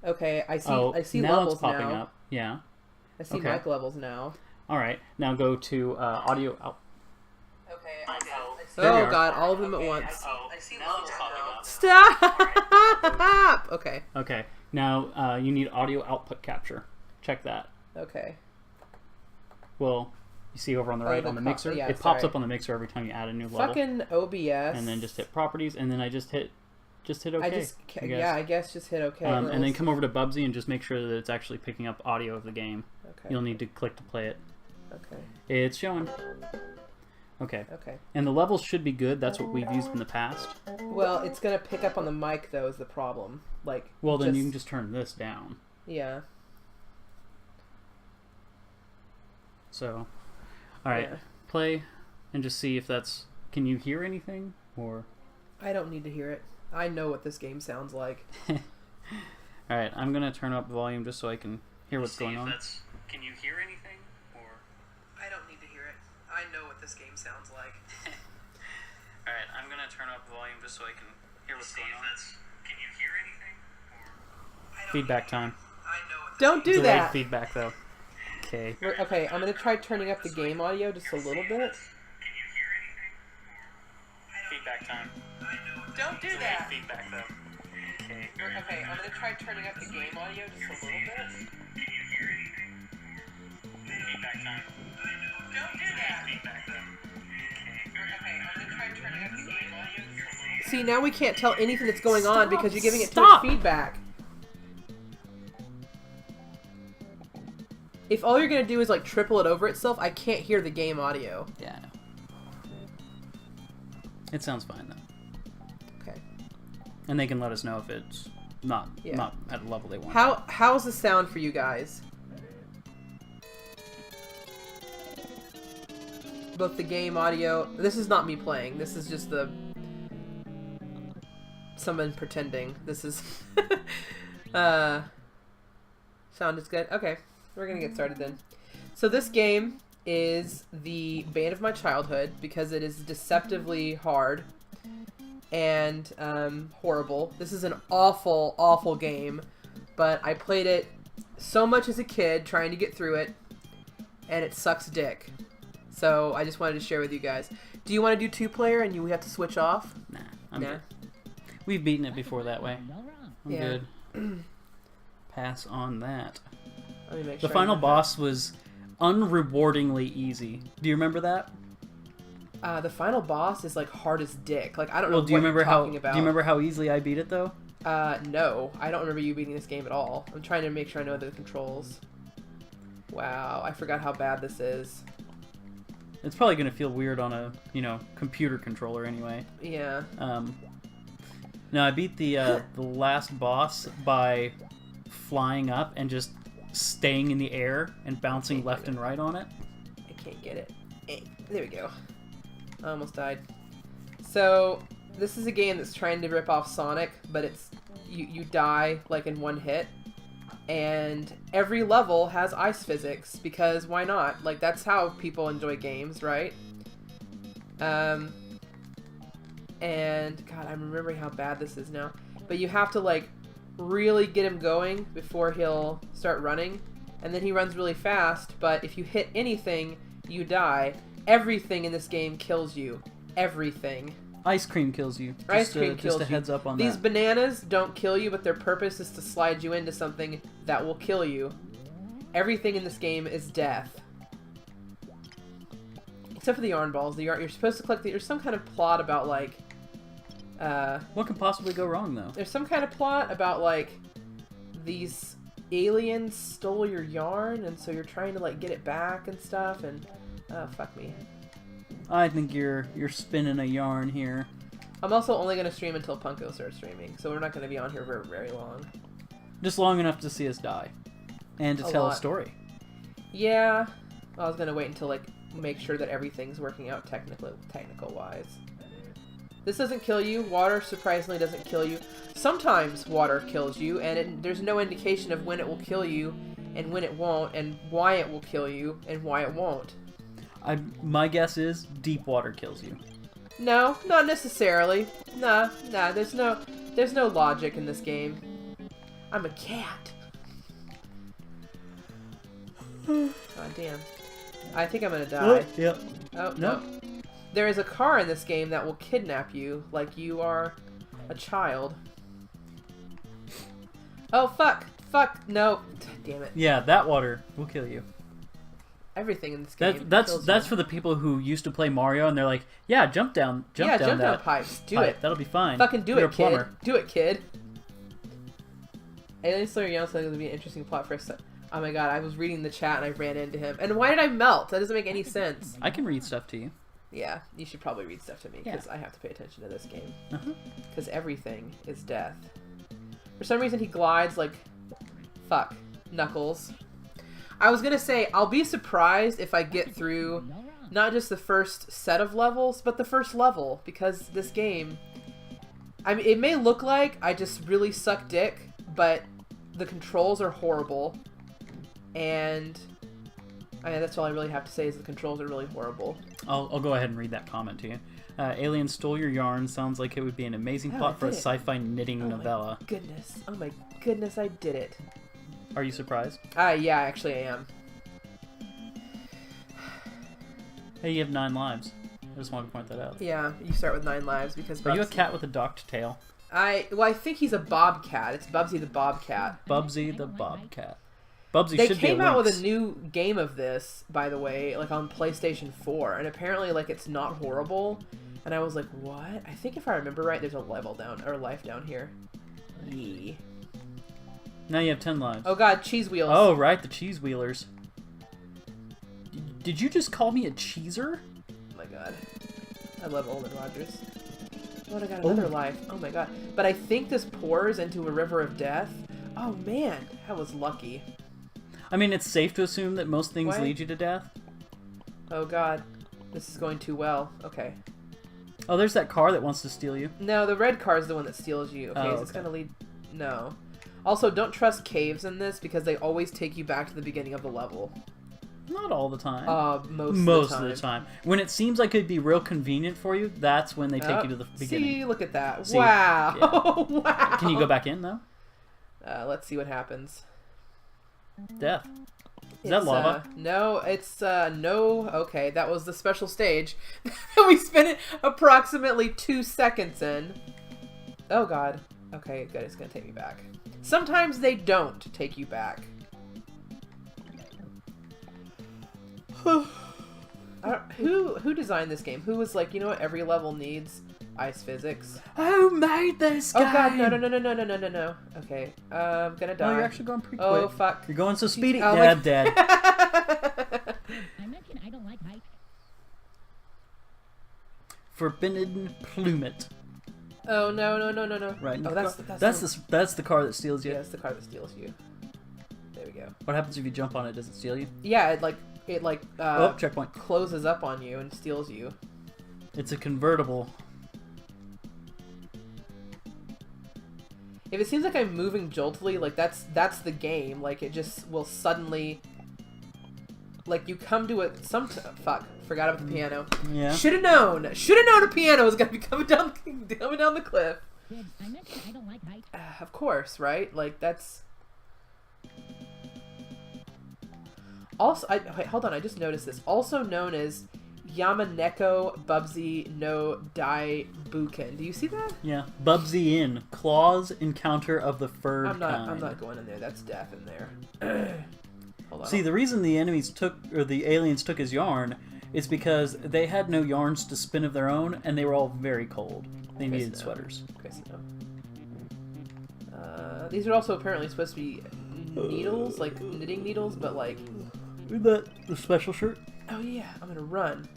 Okay, I see. Oh, I see now it's levels popping now. up. Yeah. I see Okay. mic levels now. All right. Now go to audio out. Okay, There we oh are. god, all of them at once. I see levels now. Stop! Okay. Okay. Now you need audio output capture. Check that. Okay. Well, you see over on the right on the mixer? yeah, it pops sorry. up on the mixer every time you add a new level. Fucking OBS. And then just hit properties, and then I just hit OK. I guess just hit OK. And then come over to Bubsy and just make sure that it's actually picking up audio of the game. Okay. You'll need to click to play it. Okay. It's showing. Okay. Okay. And the levels should be good. That's what we've used in the past. Well, it's gonna pick up on the mic though. Is the problem? Like. Well, then you can just turn this down. Yeah. So, all right, Yeah. play, and just see if that's. Can you hear anything or? I don't need to hear it. I know what this game sounds like. All right, I'm gonna turn up volume just so I can hear what's going on. Can you hear anything? Or I don't need to hear it. I know what this game sounds like. All right, I'm gonna turn up volume just so I can hear what's going on. Can you hear anything? Or Feedback time. I know what don't do Delayed that. feedback though. Okay. Okay, I'm gonna try turning up the game audio just a little bit. can you hear anything? Feedback time. Don't do Delayed that. feedback though. Okay. Okay, I'm gonna try turning up the game audio just a little bit. Feedback time. Don't do that. Feedback though. Okay, I'm gonna try turning up the game audio just a little bit. See, now we can't tell anything that's going on because you're giving it too much feedback. If all you're gonna do is like triple it over itself, I can't hear the game audio. Yeah, I know. It sounds fine though. Okay. And they can let us know if it's not at a level they want. How's the sound for you guys? Both the game audio. This is not me playing. This is just someone pretending. This is sound is good. Okay, we're gonna get started then. So this game is the bane of my childhood because it is deceptively hard and horrible. This is an awful, awful game, but I played it so much as a kid trying to get through it, and it sucks dick. So I just wanted to share with you guys. Do you want to do 2-player and you have to switch off? Nah, I'm good. We've beaten it before that way. I'm good. Pass on that. Let me make The sure final boss was unrewardingly easy. Do you remember that? The final boss is like hard as dick. Like I don't know Well, what you're talking about. Do you remember how easily I beat it though? No, I don't remember you beating this game at all. I'm trying to make sure I know the controls. Wow, I forgot how bad this is. It's probably gonna feel weird on a computer controller anyway. Yeah. No, I beat the last boss by flying up and just staying in the air and bouncing left and right on it. I can't get it. There we go. I almost died. So this is a game that's trying to rip off Sonic, but it's you die like in one hit, and every level has ice physics because why not? Like that's how people enjoy games, right? And God, I'm remembering how bad this is now. But you have to like really get him going before he'll start running, and then he runs really fast. But if you hit anything, you die. Everything in this game kills you. Everything. Ice cream kills you. Ice cream kills you. Just a heads up on These that. bananas don't kill you, but their purpose is to slide you into something that will kill you. Everything in this game is death. Except for the yarn balls. You're supposed to collect there's some kind of plot about like What could possibly go wrong though? there's some kind of plot about like these aliens stole your yarn, and so you're trying to like get it back and stuff, and fuck me. I think you're spinning a yarn here. I'm also only going to stream until Punko starts streaming, so we're not going to be on here very, very long. Just long enough to see us die. And to tell a story. Yeah. I was going to wait until, like, make sure that everything's working out technical-wise. This doesn't kill you. Water, surprisingly, doesn't kill you. Sometimes water kills you, and there's no indication of when it will kill you, and when it won't, and why it will kill you, and why it won't. My guess is deep water kills you. No, not necessarily. Nah, there's no logic in this game. I'm a cat. God damn. I think I'm gonna die. Yep. Oh, No. no. There is a car in this game that will kidnap you like you are a child. Oh, fuck. Fuck. No. Damn it. Yeah, that water will kill you. Everything in this game That's kills you. for the people who used to play Mario and they're like, yeah, jump down jump that down pipes. Do pipe. it. That'll be fine. Fucking do You're it, a kid. plumber. Do it, kid. Alien Slayer Young said it would be an interesting plot for a set. Oh my god, I was reading the chat and I ran into him. And why did I melt? That doesn't make any sense. I can read stuff to you. Yeah, you should probably read stuff to me because I have to pay attention to this game. Because everything is death. For some reason, he glides like... Fuck. Knuckles. I was gonna say, I'll be surprised if I get through not just the first set of levels, but the first level. Because this game... I mean, it may look like I just really suck dick, but the controls are horrible. And... I mean, that's all I really have to say is the controls are really horrible. I'll go ahead and read that comment to you. Alien Stole Your Yarn sounds like it would be an amazing plot for a sci-fi knitting novella. Goodness. Oh my goodness, I did it. Are you surprised? Yeah, actually I am. Hey, you have 9 lives. I just wanted to point that out. Yeah, you start with 9 lives because Are you a cat with a docked tail? Well, I think he's a bobcat. It's Bubsy the Bobcat. Bubsy the Bobcat. Bubsy They should be a came out with lynx. a new game of this, by the way, like on PlayStation 4, and apparently like it's not horrible. And I was like, what? I think if I remember right, there's a level down or life down here. Yee. Now you have 10 lives. Oh god, cheese wheels. Oh, right, the cheese wheelers. Did you just call me a cheeser? Oh my god. I love Olin Rogers. Oh, and I got another life. Oh my god. But I think this pours into a river of death. Oh man, that was lucky. I mean, it's safe to assume that most things What? lead you to death. Oh god. This is going too well. Okay. Oh, there's that car that wants to steal you. No, the red car is the one that steals you. Okay, Oh, is this okay. gonna lead... No. Also, don't trust caves in this because they always take you back to the beginning of the level. Not all the time. Most of the time. When it seems like it'd be real convenient for you, that's when they take you to the beginning. See, look at that. See? Wow. Yeah. Wow. Can you go back in, though? Let's see what happens. Death. Is that lava? No, it's, no. Okay, that was the special stage. We spent it approximately 2 seconds in. Oh, God. Okay, good. It's gonna take me back. Sometimes they don't take you back. Who designed this game? Who was like, you know what every level needs? Ice physics. Who made this game? Oh god, no. Okay, I'm gonna die. Oh, you're actually going pretty quick. Oh, fuck. You're going so speedy. Oh, Yeah, my- dead. I mentioned I don't like heights. Forbidden Plummet. Oh, no. Right. Oh, that's the car that steals you. Yeah, that's the car that steals you. There we go. What happens if you jump on it? Does it steal you? Yeah, it Oh, checkpoint. closes up on you and steals you. It's a convertible. If it seems like I'm moving joltily, like that's the game. Like it just will suddenly, like you come to it. Fuck, forgot about the piano. Yeah. Should have known a piano was gonna be coming down the cliff. Kid, I mentioned I don't like heights. Of course, right? Like that's. Also, wait, hold on. I just noticed this. Also known as Yamaneko Bubsy no Daibuken. Do you see that? Yeah. Bubsy in. Claws encounter of the furred I'm kind. not going in there. That's death in there. Hold on. See, the reason the aliens took his yarn is because they had no yarns to spin of their own, and they were all very cold. They Okay, needed so- sweaters. Okay, so these are also apparently supposed to be needles, like knitting needles, but like, The special shirt? oh yeah, I'm gonna run.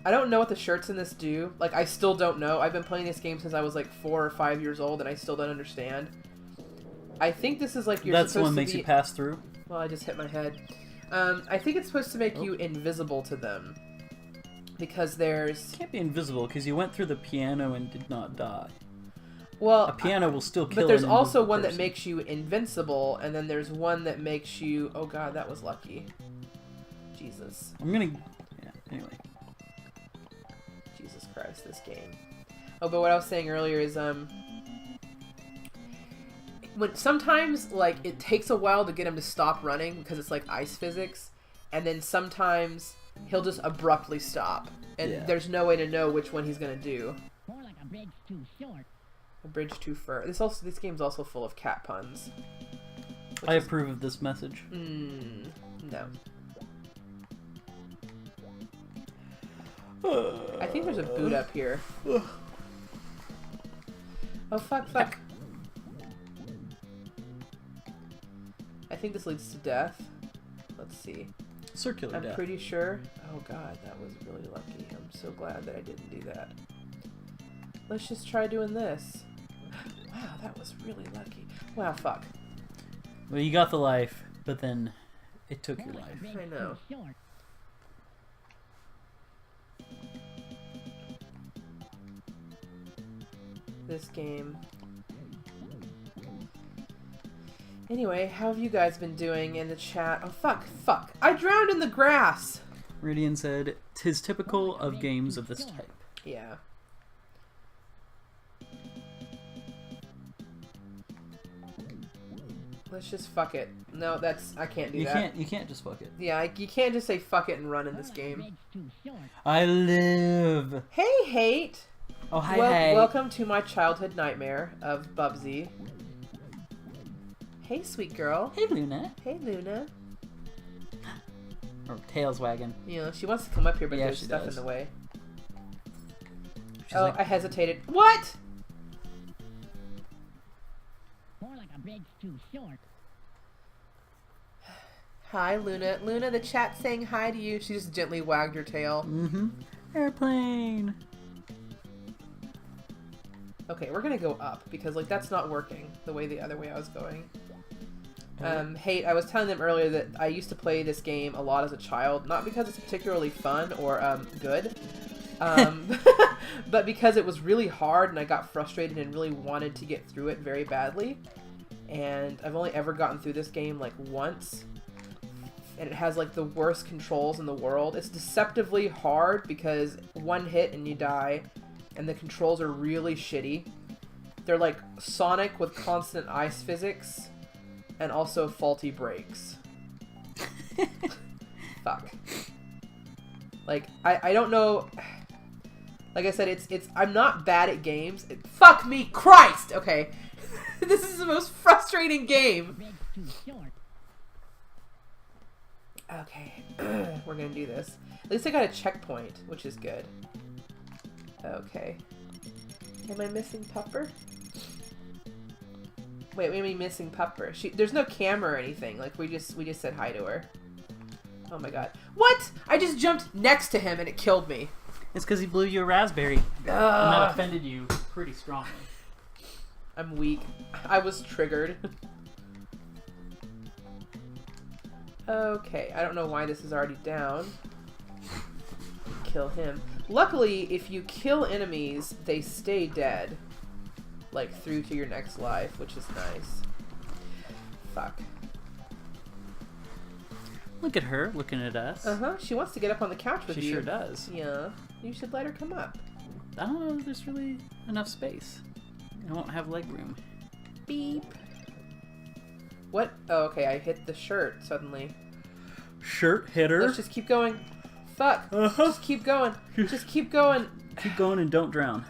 I don't know what the shirts in this do. Like, I still don't know. I've been playing this game since I was like 4 or 5 years old, and I still don't understand. I think this is like you're That's the supposed one to makes be... you pass through. Well, I just hit my head. I think it's supposed to make you invisible to them. Because there's... Can't be invisible because you went through the piano and did not die. Well, A piano will still kill but there's an also invisible one that person. makes you invincible, and then there's one that makes you... Oh god, that was lucky. Jesus. I'm gonna... Yeah, anyway. Jesus Christ, this game. Oh, but what I was saying earlier is, when sometimes like it takes a while to get him to stop running because it's like ice physics, and then sometimes he'll just abruptly stop, and Yeah. there's no way to know which one he's gonna do. More like a bridge too short. A bridge too far. This game's also full of cat puns. I approve of this message. No. I think there's a boot up here. Oh fuck. I think this leads to death. Let's see. Circular I'm death. pretty sure. Oh god, that was really lucky. I'm so glad that I didn't do that. Let's just try doing this. Wow, that was really lucky. Wow, fuck. Well, you got the life, but then it took More your like a life. bridge I know. too short. This game. Anyway, how have you guys been doing in the chat? Oh fuck. I drowned in the grass! Meridian said, "'Tis typical of games of this type." Yeah. Let's just fuck it. No, I can't do that. You can't just fuck it. Yeah, you can't just say fuck it and run in More this like a game. bridge too short. I live. Hey, hate! Oh, hi. Welcome to my childhood nightmare of Bubsy. Hey, sweet girl. Hey, Luna. Hey, Luna. Or tails wagging. You know, she wants to come up here, but Yeah, there's she stuff does. in the way. She's Oh, like, I hesitated. What? More like a bridge too short. Hi, Luna. Luna, the chat's saying hi to you. She just gently wagged her tail. mm-hmm. Airplane. Okay, we're gonna go up because, like, that's not working the other way I was going. Hate, I was telling them earlier that I used to play this game a lot as a child, not because it's particularly fun or good, but because it was really hard and I got frustrated and really wanted to get through it very badly. And I've only ever gotten through this game like once, and it has like the worst controls in the world. It's deceptively hard because one hit and you die, and the controls are really shitty. They're like Sonic with constant ice physics and also faulty brakes. Fuck. Like, I don't know. Like I said, it's I'm not bad at games. Fuck me, Christ! Okay. This is the most frustrating game. Bridge too short. Okay. We're gonna do this. At least I got a checkpoint, which is good. Okay. Am I missing Pupper? Wait, we mean missing Pupper. There's no camera or anything. Like, we just said hi to her. Oh my god. What? I just jumped next to him and it killed me. It's because he blew you a raspberry. And that offended you pretty strongly. I'm weak. I was triggered. Okay, I don't know why this is already down. Kill him. Luckily, if you kill enemies, they stay dead. Like, through to your next life, which is nice. Fuck. Look at her looking at us. Uh-huh, she wants to get up on the couch with She you. sure does. Yeah, you should let her come up. I don't know if there's really enough space. I won't have leg room. Beep. What? Oh, okay, I hit the shirt suddenly. Shirt hitter. Let's just keep going. Fuck. Uh-huh. Just keep going. Just keep going. Keep going and don't drown.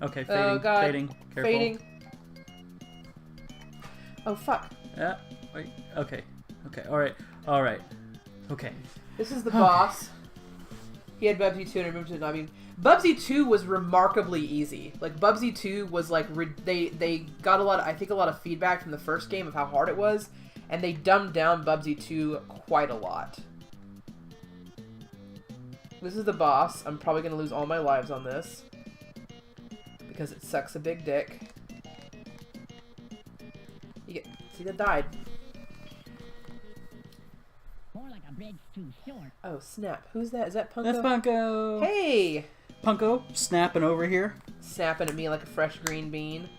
Okay, fading. Oh, God. Fading. Careful. Fading. Oh, fuck. Yeah. Wait. Okay. Okay. All right. All right. Okay. This is the boss. He had Bubsy 2 and removed it. I mean, Bubsy 2 was remarkably easy. Like, Bubsy 2 was like, they got a lot of feedback from the first game of how hard it was, and they dumbed down Bubsy 2 quite a lot. This is the boss. I'm probably going to lose all my lives on this. Because it sucks a big dick. See, that died. More like a bridge too short. Oh, snap. Who's that? Is that Punko? That's Punko. Hey! Punko snapping over here. Snapping at me like a fresh green bean.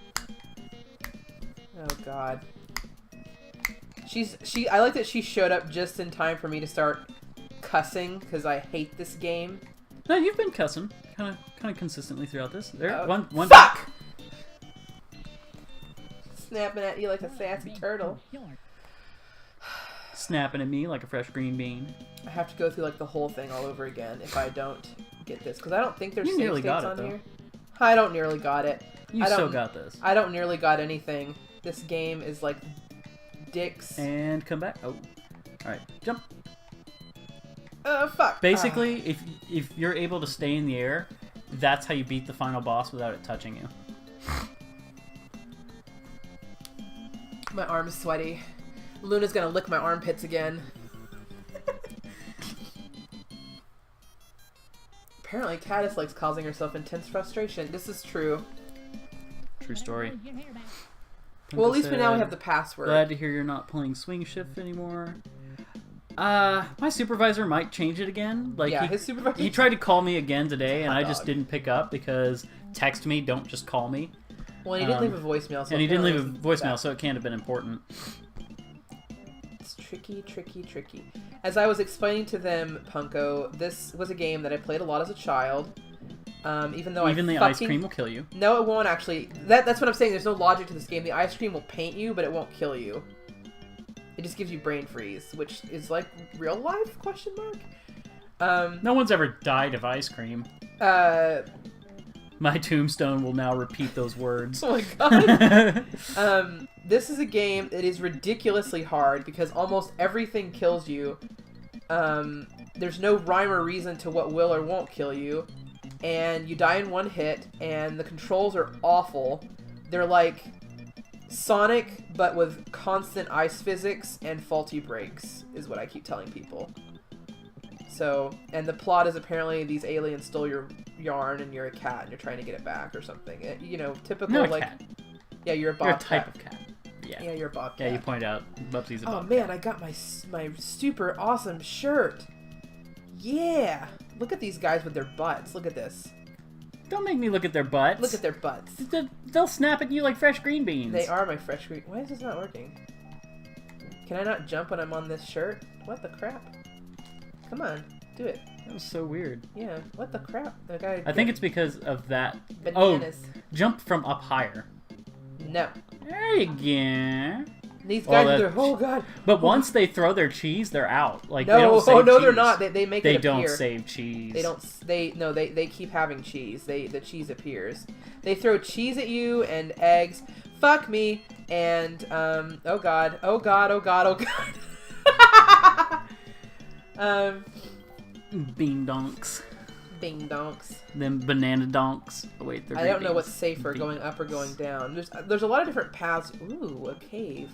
Oh, God. I like that she showed up just in time for me to start cussing, because I hate this game. No, you've been cussing kind of consistently throughout this. There, Oh, one. Fuck! Snapping at you like a sassy turtle. Snapping at me like a fresh green bean. I have to go through like the whole thing all over again if I don't get this, because I don't think there's You save nearly states got it, on though. here. I don't nearly got it. You I still don't- got this. I don't nearly got anything. This game is like dicks. And come back. Oh, all right, jump. Fuck. Basically, if you're able to stay in the air, that's how you beat the final boss without it touching you. My arm is sweaty. Luna's gonna lick my armpits again. Apparently, Caddis likes causing herself intense frustration. This is true. True story. Well, at least we now said, have the password. Glad to hear you're not playing swing shift anymore. My supervisor might change it again. Like Yeah, he, his supervisor- he tried to call me again today, and Hot I just dog. didn't pick up because text me, don't just call me. Well, he didn't leave a voicemail. So And he didn't leave a apparently voicemail, that- so it can't have been important. It's tricky, tricky, tricky. As I was explaining to them, Punko, this was a game that I played a lot as a child. Even though Even I the fucking... ice cream will kill you. No, it won't actually. That's what I'm saying. There's no logic to this game. The ice cream will paint you, but it won't kill you. It just gives you brain freeze, which is like real life? Question mark. No one's ever died of ice cream. Oh My tombstone will now repeat those words. my god. This is a game that is ridiculously hard because almost everything kills you. There's no rhyme or reason to what will or won't kill you. And you die in one hit, and the controls are awful. They're like Sonic, but with constant ice physics and faulty brakes, is what I keep telling people. So, and the plot is apparently these aliens stole your yarn, and you're a cat, and you're trying to get it back or something. You know, typical Not a like... cat. Yeah, you're a You're a bobcat. type of cat. Yeah. Yeah, you're a bobcat. Yeah, you point out Bubsy's a Oh bobcat. man, I got my super awesome shirt. Yeah. Look at these guys with their butts. Look at this. Don't make me look at their butts. Look at their butts. They'll snap at you like fresh green beans. They are my fresh green. Why is this not working? Can I not jump when I'm on this shirt? What the crap? Come on, do it. That was so weird. Yeah. What the crap? The guy. I think it's because of that. bananas. Oh, jump from up higher. No. There you go. These Well, guys, that- they're oh god. But once they throw their cheese, they're out. Like they No, don't save oh no, cheese. they're not. They make They it appear. don't save cheese. They don't. They keep having cheese. The cheese appears. They throw cheese at you and eggs. Fuck me. And oh god. Oh god. Oh god. Oh god. Bean donks. Bing donks. Then banana donks. Oh wait, they're I green don't know beans. what's safer, Bean going up or donks. going down. There's a lot of different paths. Ooh, a cave.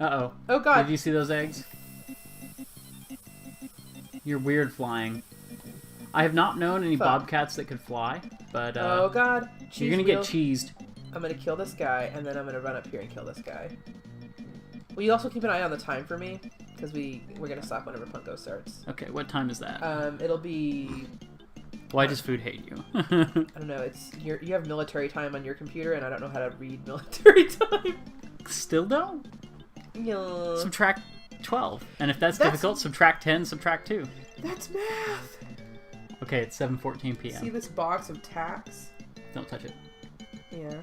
Uh-oh. Oh god. Did you see those eggs? You're weird flying. I have not known any Fuck. bobcats that could fly, but Oh god. Cheese you're gonna wheel. get cheesed. I'm gonna kill this guy, and then I'm gonna run up here and kill this guy. Will you also keep an eye on the time for me? Because we're gonna stop whenever Punko starts. Okay, what time is that? It'll be, Why does food hate you? I don't know, you have military time on your computer, and I don't know how to read military time. Still don't? Yeah. Subtract 12. And if that's That's- difficult, subtract 10, subtract 2. That's math! Okay, it's 7:14 p.m. See this box of tacks? Don't touch it. Yeah.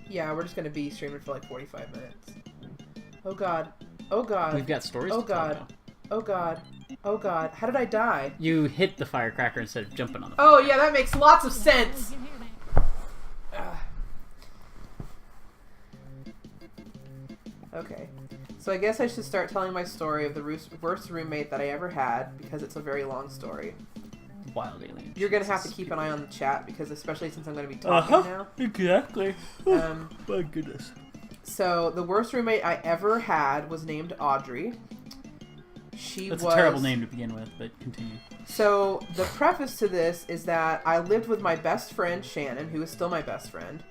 Yeah, we're just gonna be streaming for like 45 minutes. Oh god. Oh god. We've got stories Oh to tell god. now. Oh god. Oh god. How did I die? You hit the firecracker instead of jumping on the Oh yeah, that makes lots of sense! Ugh. Okay. So I guess I should start telling my story of the worst roommate that I ever had, because it's a very long story. wild alien. You're gonna have to keep an eye on the chat, because especially since I'm gonna be talking now. Exactly. My goodness. So the worst roommate I ever had was named Audrey. That's a terrible name to begin with, but continue. So the preface to this is that I lived with my best friend Shannon, who is still my best friend.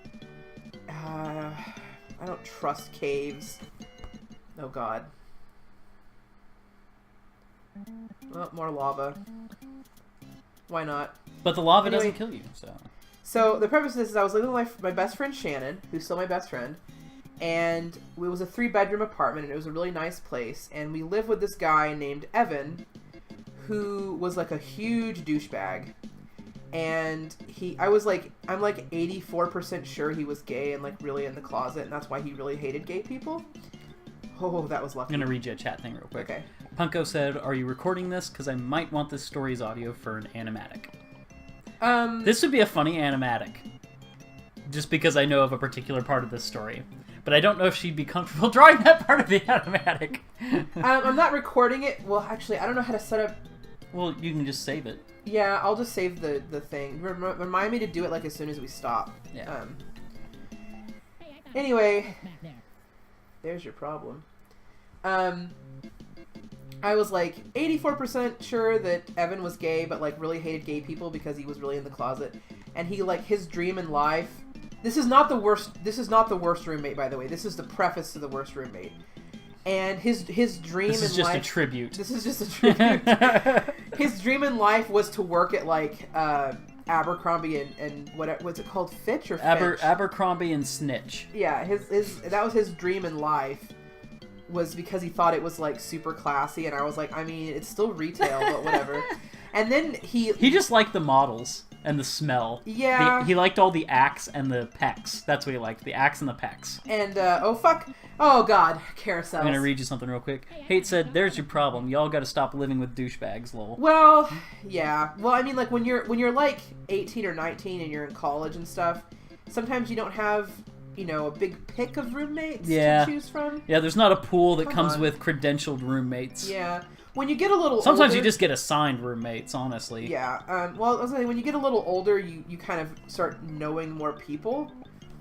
I don't trust caves. Oh god. Oh, more lava. Why not? But the lava Anyway. doesn't kill you, so. So the purpose of this is I was living with my best friend Shannon, who's still my best friend, and it was a 3-bedroom apartment, and it was a really nice place, and we lived with this guy named Evan, who was like a huge douchebag. And I'm like 84% sure he was gay and like really in the closet, and that's why he really hated gay people. Oh, that was lucky. I'm gonna read you a chat thing real quick. Okay. Punko said, "Are you recording this? Because I might want this story's audio for an animatic." This would be a funny animatic. Just because I know of a particular part of this story. But I don't know if she'd be comfortable drawing that part of the animatic. I'm not recording it. Well, actually, I don't know how to set up... Well, you can just save it. Yeah, I'll just save the thing. Remind me to do it like as soon as we stop. Yeah. Anyway, Back there. there's your problem. I was like 84% sure that Evan was gay, but like really hated gay people because he was really in the closet. And he like his dream in life. This is not the worst. This is not the worst roommate, by the way. This is the preface to the worst roommate. And his dream in life. This is just a tribute. This is just a tribute. His dream in life was to work at like Abercrombie and what was it called, Fitch or Fitch? Abercrombie and Snitch. Yeah, his that was his dream in life. Was because he thought it was like super classy, and I was like, I mean, it's still retail, but whatever. And then he just liked the models and the smell. Yeah. He liked all the axe and the pecs. That's what he liked, the axe and the pecs. And oh god, carousels. I'm gonna read you something real quick. Hate said, "There's your problem. Y'all gotta stop living with douchebags, lol." Well, yeah. Well, I mean, like when you're like 18 or 19 and you're in college and stuff, sometimes you don't have, you know, a big pick of roommates to choose from. Yeah, there's not a pool that comes on. with credentialed roommates. Yeah. When you get a little Sometimes older, you just get assigned roommates, honestly. Yeah. Well, I was saying, when you get a little older, you kind of start knowing more people.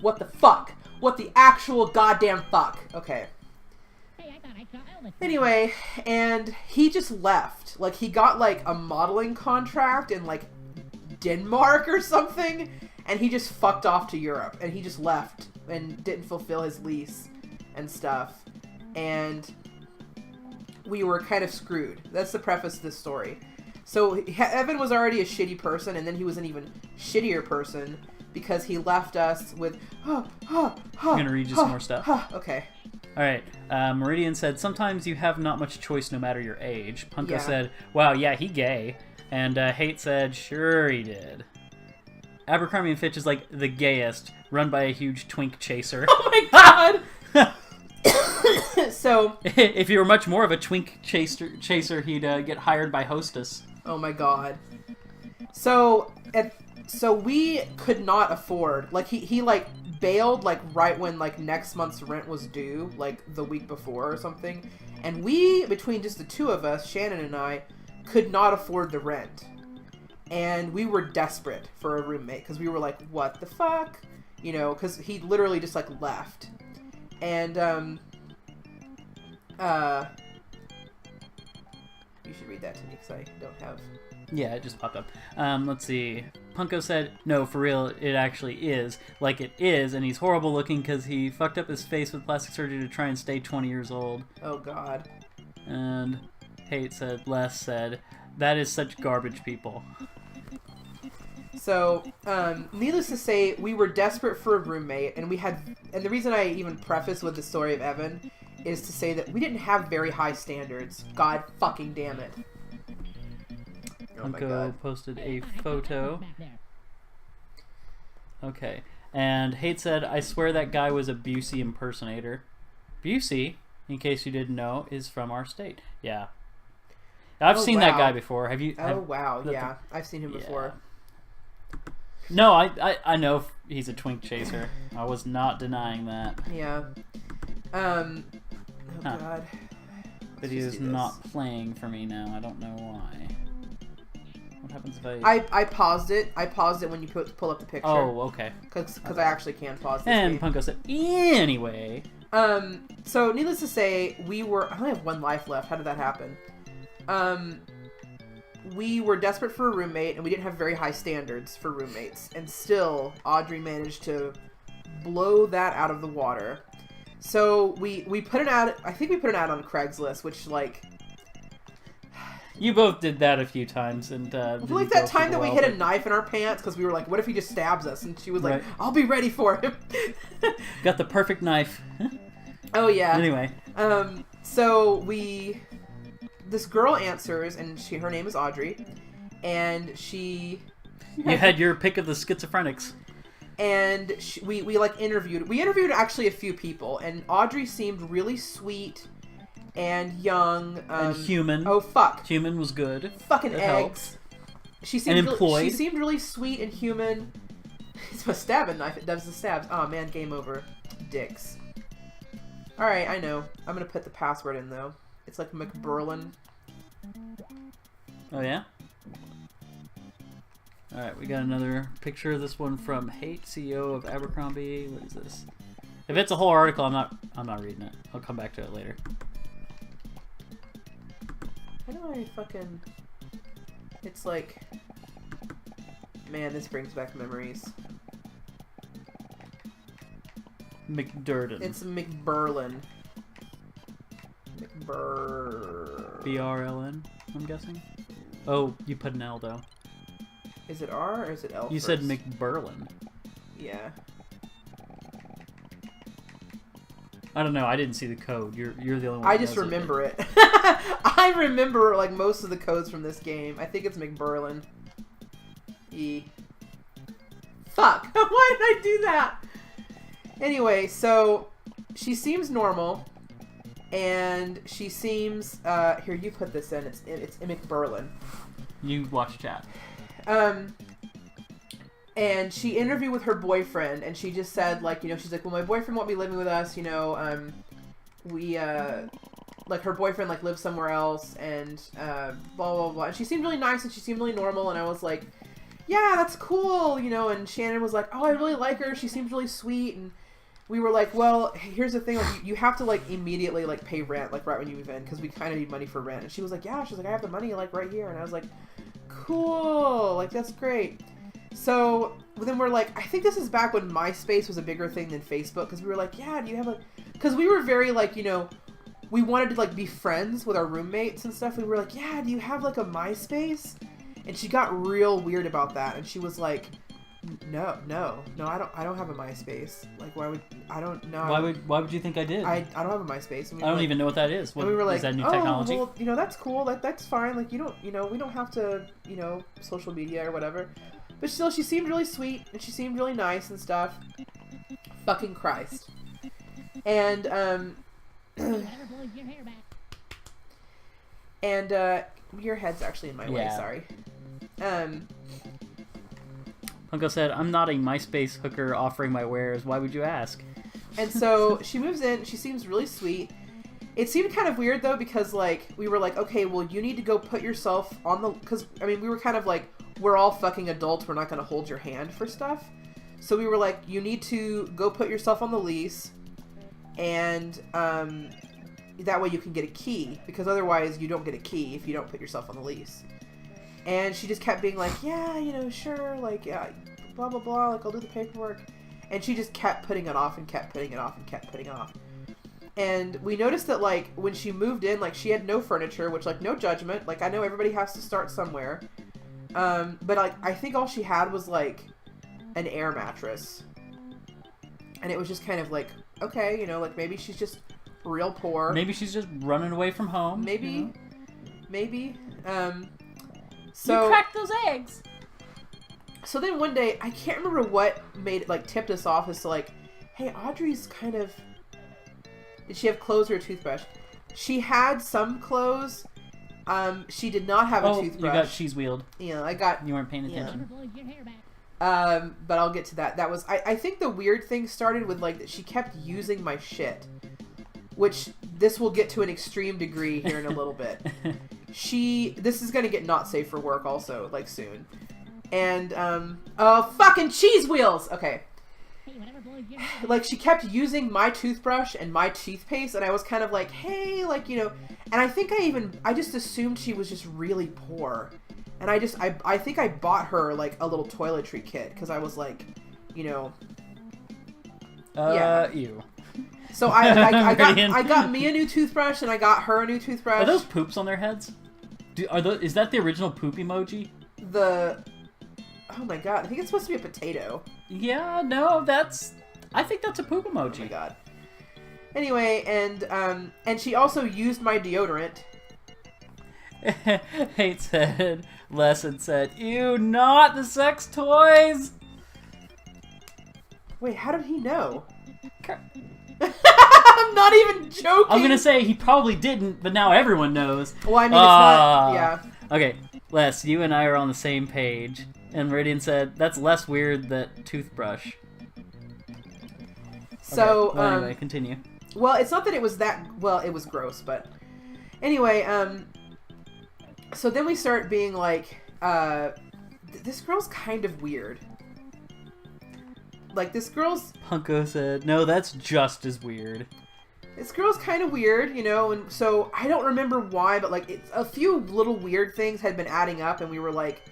What the fuck? What the actual goddamn fuck? Okay. Hey, I thought I saw Elvis. Anyway, and he just left. Like, he got, like, a modeling contract in, like, Denmark or something, and he just fucked off to Europe. And he just left and didn't fulfill his lease and stuff. And we were kind of screwed. That's the preface to this story. So, Evan was already a shitty person, and then he was an even shittier person because he left us with... I'm gonna read you some more stuff. Okay. Alright, Meridian said, "Sometimes you have not much choice no matter your age." Punko Yeah. said, "Wow, yeah, he gay." And Hate said, "Sure he did." Abercrombie & Fitch is like the gayest, run by a huge twink chaser. Oh my god! So... If he were much more of a twink chaser, he'd get hired by Hostess. Oh my god. So we could not afford, like, he like bailed like right when like next month's rent was due, like the week before or something, and we, between just the two of us, Shannon and I, could not afford the rent, and we were desperate for a roommate because we were like, what the fuck, you know, because he literally just like left. And you should read that to me because I don't have... Yeah, it just popped up. Let's see. Punko said, "No, for real, it actually is. Like, it is, and he's horrible looking because he fucked up his face with plastic surgery to try and stay 20 years old." Oh, God. And Les said, "That is such garbage people." So, needless to say, we were desperate for a roommate, and the reason I even preface with the story of Evan is to say that we didn't have very high standards. God fucking damn it. Oh my Punko god. posted Hey, a I thought I saw photo. Elvis back there. Okay. And Hate said, "I swear that guy was a Bubsy impersonator." Bubsy, in case you didn't know, is from our state. Yeah. I've Oh, seen that wow. guy before. Have you? Oh, wow. that- Yeah. I've seen him before. No, I know he's a twink chaser. I was not denying that. Yeah. Oh, Huh. God. Video just is do this. not playing for me now. I don't know why. What happens if I... I paused it. I paused it when you pull up the picture. Oh, okay. Because I actually can pause this And game. Punko said, "Anyway." So needless to say, I only have one life left. How did that happen? We were desperate for a roommate, and we didn't have very high standards for roommates. And still, Audrey managed to blow that out of the water. So we put an ad. I think we put an ad on Craigslist, which like You both did that a few times, and like that time that we hid a knife in our pants because we were like, "What if he just stabs us?" And she was like, Right. "I'll be ready for him." got the perfect knife. Oh yeah. Anyway, So we this girl answers, and her name is Audrey, and she. You had your pick of the schizophrenics. And we like interviewed. We interviewed actually a few people, and Audrey seemed really sweet and young and human. Oh fuck, human was good. Fucking that eggs. Helped. She seemed and employed. She seemed really sweet and human. It's a stabbing knife. It does the stabs. Oh man, game over. Dicks. All right, I know. I'm gonna put the password in though. It's like McBurlin. Oh yeah. All right, we got another picture of this one from Hate, CEO of Abercrombie. What is this? If it's a whole article, I'm not reading it. I'll come back to it later. How do I fucking? It's like, man, this brings back memories. McDurden. It's McBurlin. BRLN, I'm guessing. Oh, you put an L though. Is it R or is it L? You first? said McBurlin. Yeah. I don't know. I didn't see the code. You're the only one. I just remember it. I remember like most of the codes from this game. I think it's McBurlin. E. Fuck! Why did I do that? Anyway, so she seems normal, and she seems. Here, you put this in. It's McBurlin. You watch chat. And she interviewed with her boyfriend, and she just said, like, you know, she's like, well, my boyfriend won't be living with us, you know, like, her boyfriend, like, lives somewhere else, and, blah, blah, blah. And she seemed really nice, and she seemed really normal, and I was like, yeah, that's cool, you know, and Shannon was like, oh, I really like her, she seems really sweet, and we were like, well, here's the thing, like, you have to, like, immediately, like, pay rent, like, right when you move in, because we kind of need money for rent. And she was like, yeah, she's like, I have the money, like, right here, and I was like, cool, like, that's great. So then we're like, I think this is back when MySpace was a bigger thing than Facebook, because we were like, yeah, do you have a, because we were very like, you know, we wanted to like be friends with our roommates and stuff. We were like, yeah, do you have like a MySpace? And she got real weird about that, and she was like, no, I don't have a MySpace. Like, why would, I don't know. Why would you think I did? I don't have a MySpace. And I don't even know what that is. What, we were like, is that new technology? Well, you know, that's cool. That's fine. Like, you don't, you know, we don't have to, you know, social media or whatever. But still, she seemed really sweet, and she seemed really nice and stuff. Fucking Christ. And, and, your head's actually in my way, sorry. Uncle said, I'm not a MySpace hooker offering my wares. Why would you ask? And so, she moves in, she seems really sweet. It seemed kind of weird, though, because, like, we were like, okay, well, you need to go put yourself on the, because, I mean, we were kind of like, we're all fucking adults, we're not going to hold your hand for stuff. So we were like, you need to go put yourself on the lease, and that way you can get a key, because otherwise you don't get a key if you don't put yourself on the lease. And she just kept being like, yeah, you know, sure, like, yeah, blah, blah, blah, like, I'll do the paperwork. And she just kept putting it off and kept putting it off and kept putting it off. And we noticed that, like, when she moved in, like, she had no furniture, which, like, no judgment. Like, I know everybody has to start somewhere. But, like, I think all she had was, like, an air mattress. And it was just kind of like, okay, you know, like, maybe she's just real poor. Maybe she's just running away from home. Maybe. You know? Maybe. So... You cracked those eggs! So then one day, I can't remember what made, like, tipped us off as to, like, hey, Audrey's kind of... Did she have clothes or a toothbrush? She had some clothes. She did not have a toothbrush. You got cheese wheeled. Yeah, I got... You weren't paying attention. But I'll get to that. That was... I think the weird thing started with, like, that she kept using my shit. Which, this will get to an extreme degree here in a little bit. This is gonna get not safe for work also, like, soon. And, oh, fucking cheese wheels! Okay. Like, she kept using my toothbrush and my toothpaste, and I was kind of like, hey, like, you know, and I think I just assumed she was just really poor. And I think I bought her, like, a little toiletry kit, because I was like, you know, yeah. Ew. So I got me a new toothbrush, and I got her a new toothbrush. Are those poops on their heads? Is that the original poop emoji? Oh my god, I think it's supposed to be a potato. Yeah, no, I think that's a poop emoji. Oh my god. Anyway, and she also used my deodorant. Hate said, Lesson said, ew, not the sex toys! Wait, how did he know? I'm not even joking! I'm gonna say he probably didn't, but now everyone knows. Well, I mean, it's not... Yeah. Okay, Les, you and I are on the same page. And Meridian said, that's less weird than toothbrush. So, okay, well, anyway, continue. Well, it's not that it was that... Well, it was gross, but... Anyway, so then we start being like, this girl's kind of weird. Like, this girl's... Punko said, no, that's just as weird. This girl's kind of weird, you know, and so I don't remember why, but, like, a few little weird things had been adding up, and we were like...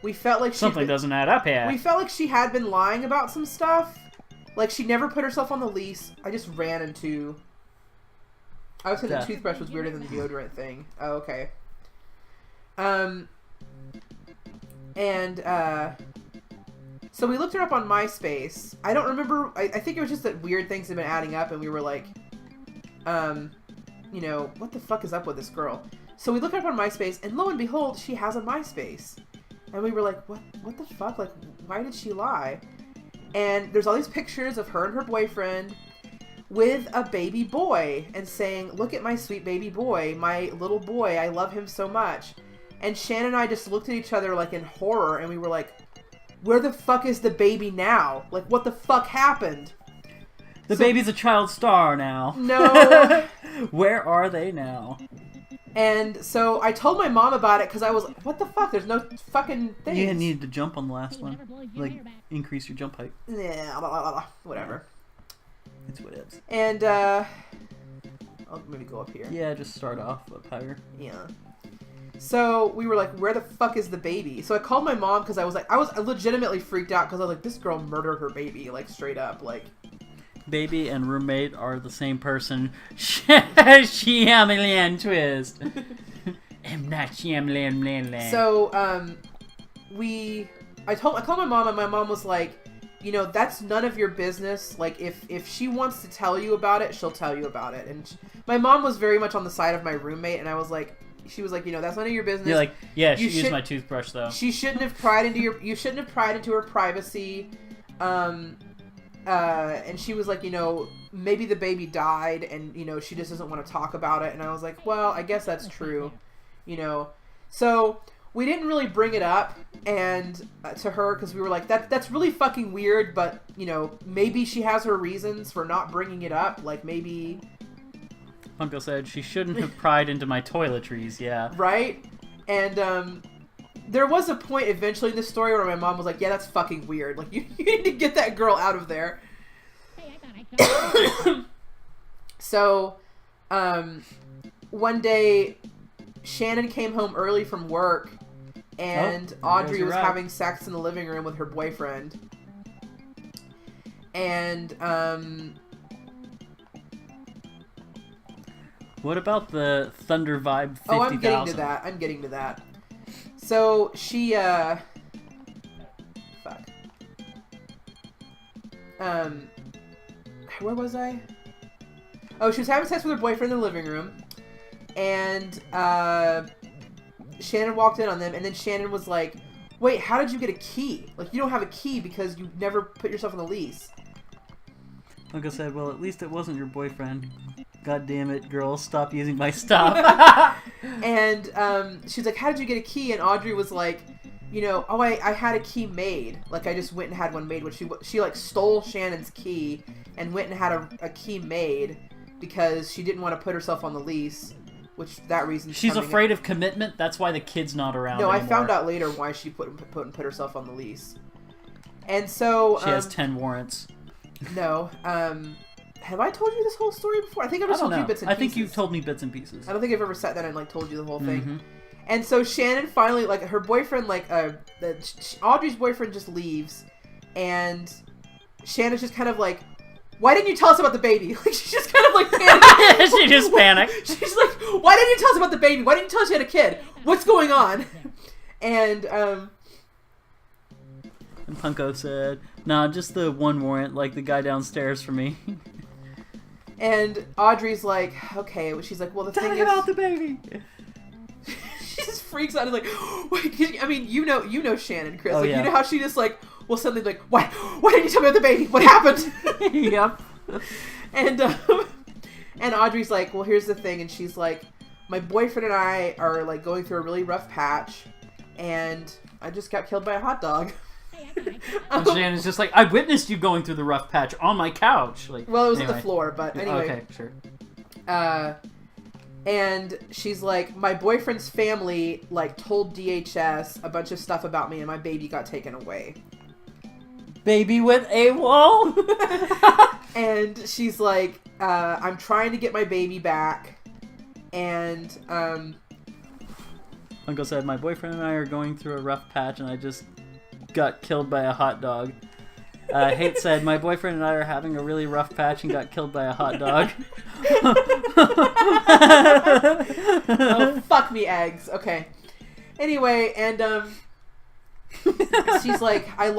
We felt like something doesn't add up here. We felt like she had been lying about some stuff. Like, she never put herself on the lease. I just ran into... I was saying the toothbrush was weirder than the deodorant thing. Oh, okay. So we looked her up on MySpace. I don't remember... I think it was just that weird things had been adding up, and we were like... you know, what the fuck is up with this girl? So we looked her up on MySpace, and lo and behold, she has a MySpace. And we were like, what the fuck? Like, why did she lie? And there's all these pictures of her and her boyfriend with a baby boy and saying, look at my sweet baby boy, my little boy, I love him so much. And Shannon and I just looked at each other like in horror, and we were like, where the fuck is the baby now? Like, what the fuck happened? The baby's a child star now. No. Where are they now? And so I told my mom about it because I was like, what the fuck? There's no fucking thing. You needed to jump on the last one. Like, increase your jump height. Yeah, blah, blah, blah, whatever. It's what it is. And, I'll maybe go up here. Yeah, just start off up higher. Yeah. So we were like, where the fuck is the baby? So I called my mom because I was legitimately freaked out because I was like, this girl murdered her baby, like, straight up, like... Baby and roommate are the same person. Shyamalan twist. I'm not Shyamalan. So, I called my mom, and my mom was like, you know, that's none of your business. Like, if she wants to tell you about it, she'll tell you about it. And my mom was very much on the side of my roommate, and I was like, she was like, you know, that's none of your business. You're like, yeah, she used my toothbrush though. She shouldn't have pried into you shouldn't have pried into her privacy. And she was like, you know, maybe the baby died and, you know, she just doesn't want to talk about it. And I was like, well, I guess that's true, you know. So we didn't really bring it up and to her because we were like, that's really fucking weird. But, you know, maybe she has her reasons for not bringing it up. Like, maybe... Uncle said she shouldn't have pried into my toiletries, yeah. Right? And, there was a point eventually in this story where my mom was like, yeah, that's fucking weird. Like, you need to get that girl out of there. So, one day, Shannon came home early from work, and Audrey was having sex in the living room with her boyfriend. And, what about the Thunder Vibe 50,000? Oh, I'm getting to that. So, she, fuck. Where was I? Oh, she was having sex with her boyfriend in the living room. And, Shannon walked in on them, and then Shannon was like, wait, how did you get a key? Like, you don't have a key because you never put yourself on the lease. Uncle said, well, at least it wasn't your boyfriend. God damn it, girl, stop using my stuff. And she's like, how did you get a key? And Audrey was like, you know, oh, I had a key made. Like, I just went and had one made. Which she like, stole Shannon's key and went and had a key made because she didn't want to put herself on the lease. Which, that reason... She's afraid of commitment? That's why the kid's not around anymore. I found out later why she put herself on the lease. And so... She has 10 warrants. No, have I told you this whole story before? I think I've just told you bits and pieces. I think you've told me bits and pieces. I don't think I've ever sat down and, like, told you the whole thing. Mm-hmm. And so Shannon finally, like, her boyfriend, like, Audrey's boyfriend just leaves, and Shannon's just kind of like, why didn't you tell us about the baby? Like, she's just kind of, like, panicking. She just panicked. She's like, why didn't you tell us about the baby? Why didn't you tell us you had a kid? What's going on? And Punko said, nah, just the one warrant, like the guy downstairs for me. And Audrey's like, okay. She's like, well, the thing is... about the baby! she just freaks out and is like, wait, I mean, you know Shannon, Chris. Oh, like, yeah. you know how she just like will suddenly be like, why didn't you tell me about the baby? What happened? Yep. And Audrey's like, well, here's the thing, and she's like, my boyfriend and I are like going through a really rough patch, and I just got killed by a hot dog. And Shannon's just like, I witnessed you going through the rough patch on my couch. Like, Well, it was anyway. on the floor, but anyway. Okay, sure. And she's like, my boyfriend's family like told DHS a bunch of stuff about me, and my baby got taken away. Baby went AWOL. And she's like, I'm trying to get my baby back, and Uncle said, my boyfriend and I are going through a rough patch, and I just got killed by a hot dog. Hate said, my boyfriend and I are having a really rough patch and got killed by a hot dog. Oh, fuck me, eggs. Okay. Anyway, and she's like, I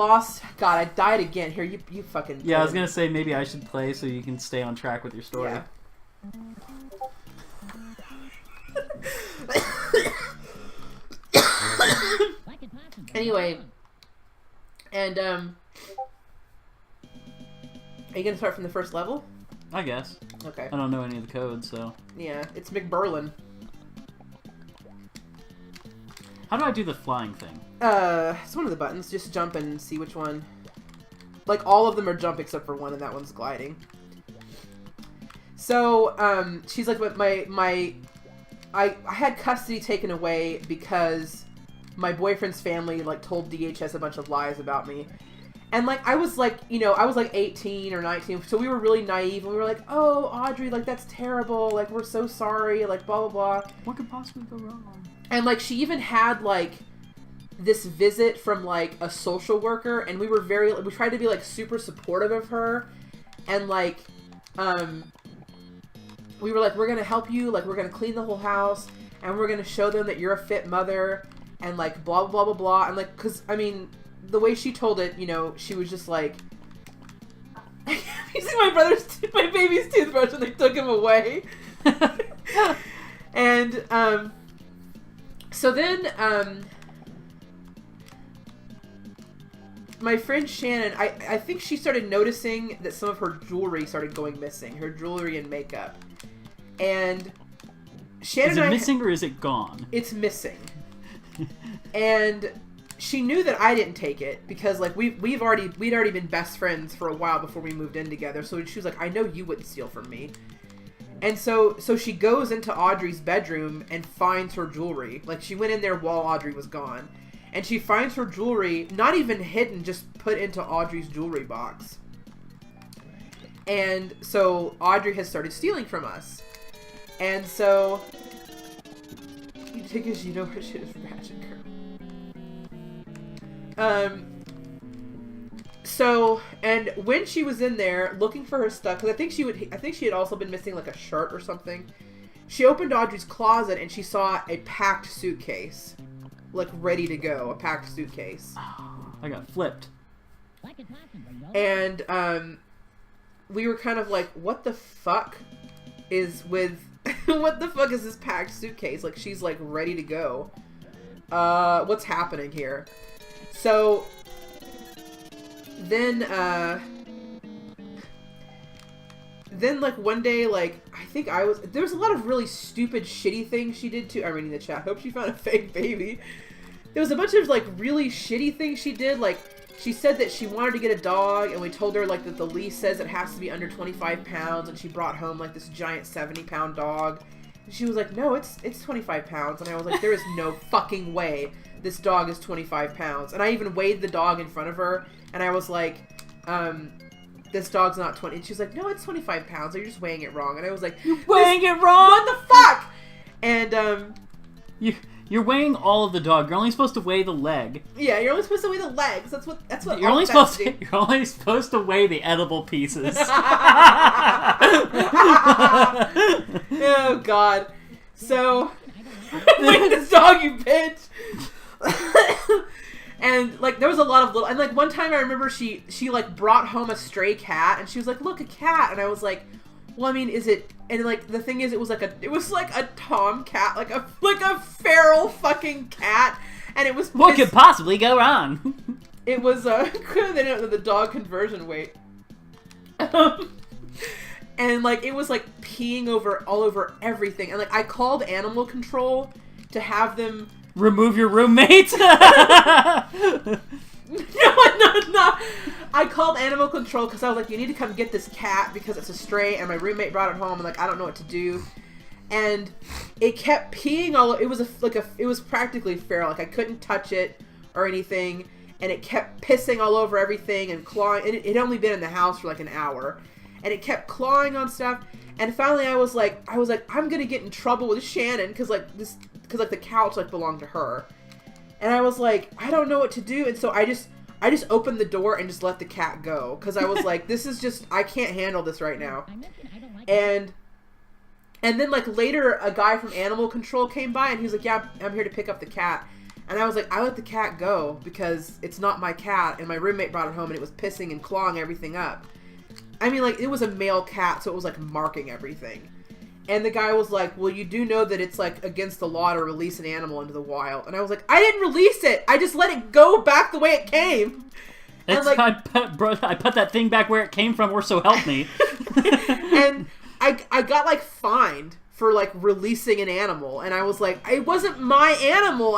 died again. Here, you fucking. Yeah, I was gonna say maybe I should play so you can stay on track with your story. Yeah. Anyway, and are you gonna start from the first level? I guess. Okay. I don't know any of the codes, so. Yeah, it's McBurlin. How do I do the flying thing? It's one of the buttons. Just jump and see which one. Like, all of them are jump except for one, and that one's gliding. So, she's like, but I had custody taken away because my boyfriend's family, like, told DHS a bunch of lies about me. And, like, I was, like, I was, like, 18 or 19, so we were really naive, and we were like, oh, Audrey, like, that's terrible, like, we're so sorry, like, blah, blah, blah. What could possibly go wrong? And, like, she even had, like, this visit from, like, a social worker, and we tried to be, like, super supportive of her, and, like, we were like, we're gonna help you, like, we're gonna clean the whole house, and we're gonna show them that you're a fit mother, and, like, blah, blah, blah, blah, blah, and, like, because, I mean, the way she told it, she was just like, you see my baby's toothbrush, and they took him away. And, so then, my friend Shannon, I think she started noticing that some of her jewelry started going missing. Her jewelry and makeup. And Shannon Is it missing or is it gone? It's missing. And she knew that I didn't take it because, like, we'd already been best friends for a while before we moved in together. So she was like, I know you wouldn't steal from me. And so she goes into Audrey's bedroom and finds her jewelry. Like, she went in there while Audrey was gone. And she finds her jewelry, not even hidden, just put into Audrey's jewelry box. And so Audrey has started stealing from us. And so, because you know her shit is magic, girl. So, and when she was in there looking for her stuff, because I think she had also been missing, like, a shirt or something. She opened Audrey's closet and she saw a packed suitcase. Like, ready to go. A packed suitcase. I got flipped. And, we were kind of like, what the fuck is with... what the fuck is this packed suitcase? Like, she's, like, ready to go. What's happening here? So... Then, like, one day, like, I think there was a lot of really stupid, shitty things she did too. I'm reading the chat. Hope she found a fake baby. There was a bunch of, like, really shitty things she did. Like, she said that she wanted to get a dog, and we told her, like, that the lease says it has to be under 25 pounds, and she brought home, like, this giant 70-pound dog. And she was like, no, it's 25 pounds. And I was like, there is no fucking way this dog is 25 pounds. And I even weighed the dog in front of her, and I was like, this dog's not 20. And she's like, no, it's 25 pounds. You're just weighing it wrong. And I was like, You're weighing it wrong? What the fuck? And, You're weighing all of the dog. You're only supposed to weigh the leg. yeah, you're only supposed to weigh the legs. That's what You're only supposed to weigh the edible pieces. Oh, God. So, wait, this dog, you bitch. And, like, there was a lot of little... And, like, one time I remember she like, brought home a stray cat, and she was like, look, a cat. And I was like, well, I mean, is it? And like the thing is, it was like a tomcat, like a feral fucking cat, and it was. What could possibly go wrong? It was they didn't know the dog conversion weight. And like it was like peeing all over everything, and like I called animal control to have them remove your roommate. No. I called animal control because I was like, you need to come get this cat because it's a stray, and my roommate brought it home, and like I don't know what to do. And it kept peeing all. It was it was practically feral. Like I couldn't touch it or anything, and it kept pissing all over everything and clawing. And it had only been in the house for like an hour, and it kept clawing on stuff. And finally, I was like, I'm gonna get in trouble with Shannon because like the couch like belonged to her. And I was like, I don't know what to do. And so I just opened the door and just let the cat go. Because I was like, this is just, I can't handle this right now. And then like later, a guy from animal control came by and he was like, yeah, I'm here to pick up the cat. And I was like, I let the cat go because it's not my cat. And my roommate brought it home and it was pissing and clawing everything up. I mean, like, it was a male cat, so it was like marking everything. And the guy was like, well, you do know that it's, like, against the law to release an animal into the wild. And I was like, I didn't release it! I just let it go back the way it came! It's like, I put that thing back where it came from, or so help me. And I got, like, fined for, like, releasing an animal. And I was like, it wasn't my animal!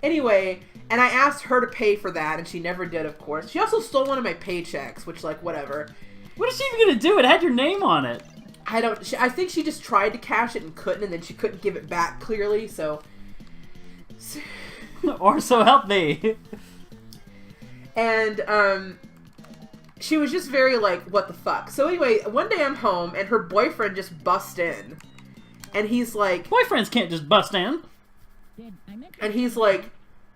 Anyway, and I asked her to pay for that, and she never did, of course. She also stole one of my paychecks, which, like, whatever. What is she even gonna do? It had your name on it. I think she just tried to cash it and couldn't, and then she couldn't give it back clearly, so. Or so help me. And, she was just very like, what the fuck? So anyway, one day I'm home, and her boyfriend just busts in. And he's like. Boyfriends can't just bust in. And he's like,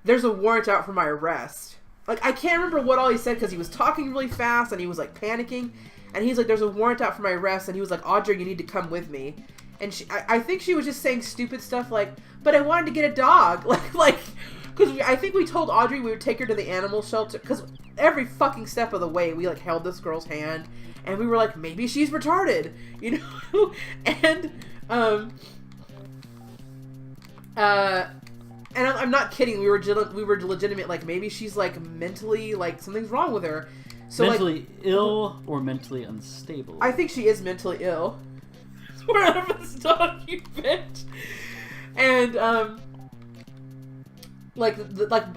there's a warrant out for my arrest. Like, I can't remember what all he said because he was talking really fast and he was like panicking. And he's like, there's a warrant out for my arrest. And he was like, Audrey, you need to come with me. And I think she was just saying stupid stuff like, but I wanted to get a dog. Because I think we told Audrey we would take her to the animal shelter. Because every fucking step of the way, we like held this girl's hand. And we were like, maybe she's retarded. You know? And I'm not kidding. We were legitimate. Like, maybe she's like mentally, like something's wrong with her. So mentally ill or mentally unstable. I think she is mentally ill. Swear out of this dog, you bitch. And like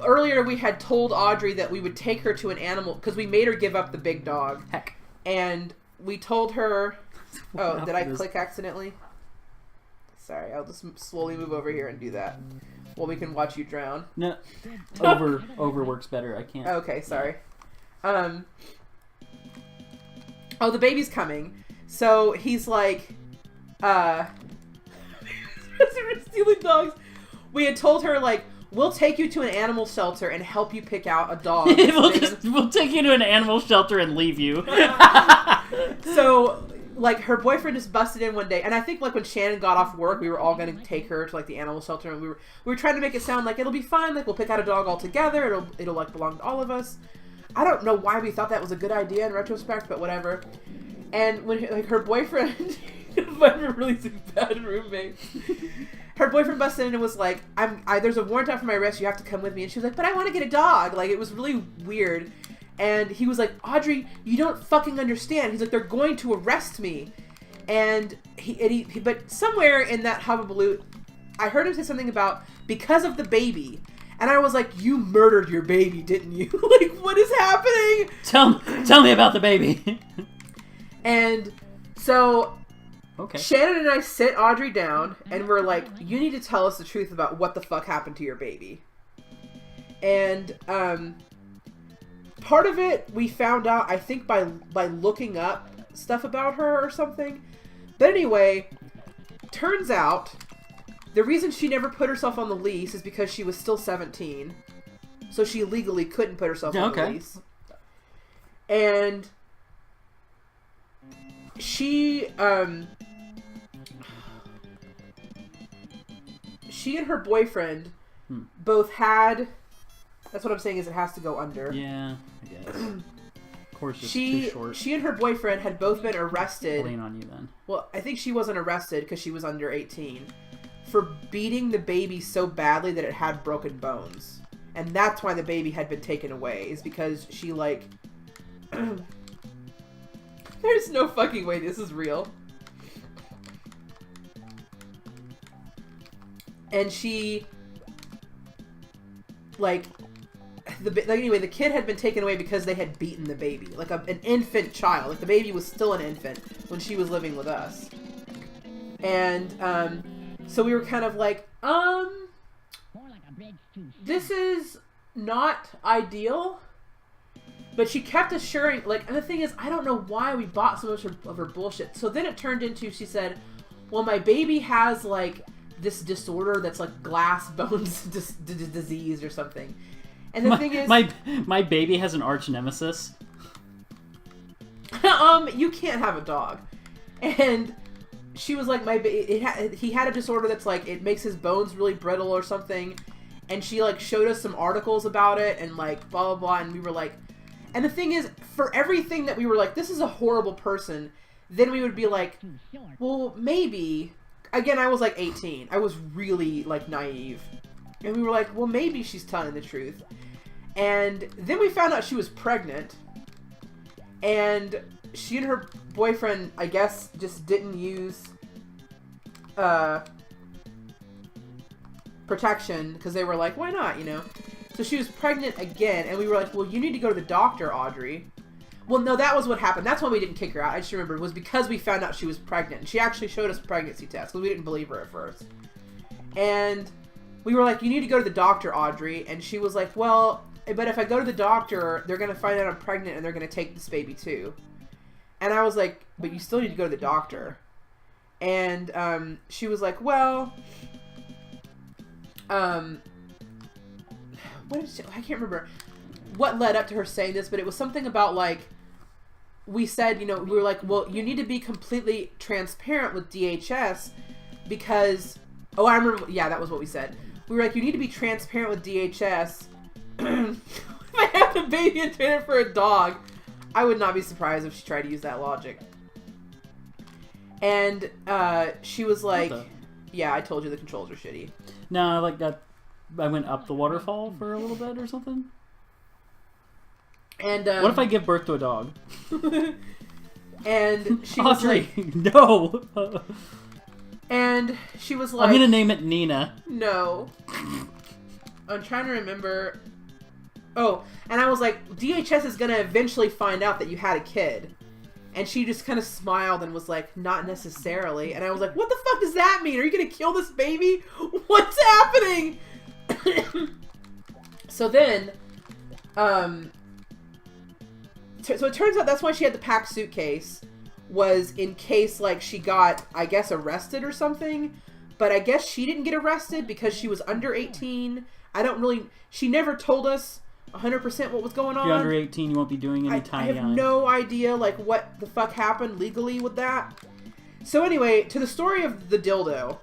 earlier we had told Audrey that we would take her to an animal because we made her give up the big dog. Heck. And we told her. Oh, did I click accidentally? Sorry, I'll just slowly move over here and do that. Well, we can watch you drown. No, over works better. I can't. Okay, sorry. Oh, the baby's coming. So he's like, we're stealing dogs. We had told her like, we'll take you to an animal shelter and help you pick out a dog. we'll take you to an animal shelter and leave you. So. Like, her boyfriend just busted in one day, and I think, like, when Shannon got off work, we were all going to take her to, like, the animal shelter, and we were trying to make it sound like it'll be fine, like, we'll pick out a dog all together, it'll like, belong to all of us. I don't know why we thought that was a good idea in retrospect, but whatever. And when, like, her boyfriend, really bad roommate, her boyfriend busted in and was like, there's a warrant out for my arrest, you have to come with me, and she was like, but I want to get a dog. Like, it was really weird. And he was like, Audrey, you don't fucking understand. He's like, they're going to arrest me. And but somewhere in that hubbubaloo, I heard him say something about because of the baby. And I was like, you murdered your baby, didn't you? Like, what is happening? Tell me about the baby. And so okay. Shannon and I sit Audrey down and we're like, you need to tell us the truth about what the fuck happened to your baby. And part of it we found out, I think, by looking up stuff about her or something. But anyway, turns out the reason she never put herself on the lease is because she was still 17. So she legally couldn't put herself on the lease. And she and her boyfriend both had... That's what I'm saying, is it has to go under. Yeah, I guess. horse is she too short. she and her boyfriend had both been arrested. Lean on you then. Well, I think she wasn't arrested because she was under 18 for beating the baby so badly that it had broken bones, and that's why the baby had been taken away. Is because she like. There's no fucking way this is real. And she, like, anyway, the kid had been taken away because they had beaten the baby. Like, an infant child. Like, the baby was still an infant when she was living with us. And, so we were kind of like, this is not ideal. But she kept assuring, like, and the thing is, I don't know why we bought so much of her bullshit. So then it turned into, she said, well, my baby has, like, this disorder that's like glass bones disease or something. And the thing is, my baby has an arch nemesis. You can't have a dog. And she was like, he had a disorder that's like it makes his bones really brittle or something. And she like showed us some articles about it and like blah blah blah. And we were like, and the thing is, for everything that we were like, this is a horrible person. Then we would be like, well, maybe. Again, I was like 18. I was really like naive. And we were like, well, maybe she's telling the truth. And then we found out she was pregnant. And she and her boyfriend, I guess, just didn't use protection because they were like, why not, you know? So she was pregnant again. And we were like, well, you need to go to the doctor, Audrey. Well, no, that was what happened. That's why we didn't kick her out. I just remember it was because we found out she was pregnant. And she actually showed us pregnancy tests because we didn't believe her at first. And we were like, you need to go to the doctor, Audrey. And she was like, well, but if I go to the doctor, they're going to find out I'm pregnant and they're going to take this baby too. And I was like, but you still need to go to the doctor. And she was like, well, what did she, I can't remember what led up to her saying this, but it was something about like, we said, you know, we were like, well, you need to be completely transparent with DHS because, oh, I remember, yeah, that was what we said. We were like, you need to be transparent with DHS. If I have the baby and train it for a dog, I would not be surprised if she tried to use that logic. And she was like, yeah, I told you the controls are shitty. No, like that, I went up the waterfall for a little bit or something. And what if I give birth to a dog? And she was like, no. And she was like, I'm gonna name it Nina. No. I'm trying to remember. Oh, and I was like, DHS is gonna eventually find out that you had a kid. And she just kind of smiled and was like, not necessarily. And I was like, what the fuck does that mean? Are you gonna kill this baby? What's happening? So then, so it turns out that's why she had the packed suitcase, was in case, like, she got, I guess, arrested or something. But I guess she didn't get arrested because she was under 18. I don't really, she never told us 100% what was going on. If you're under 18, you won't be doing any I have no idea, like, what the fuck happened legally with that. So anyway, to the story of the dildo.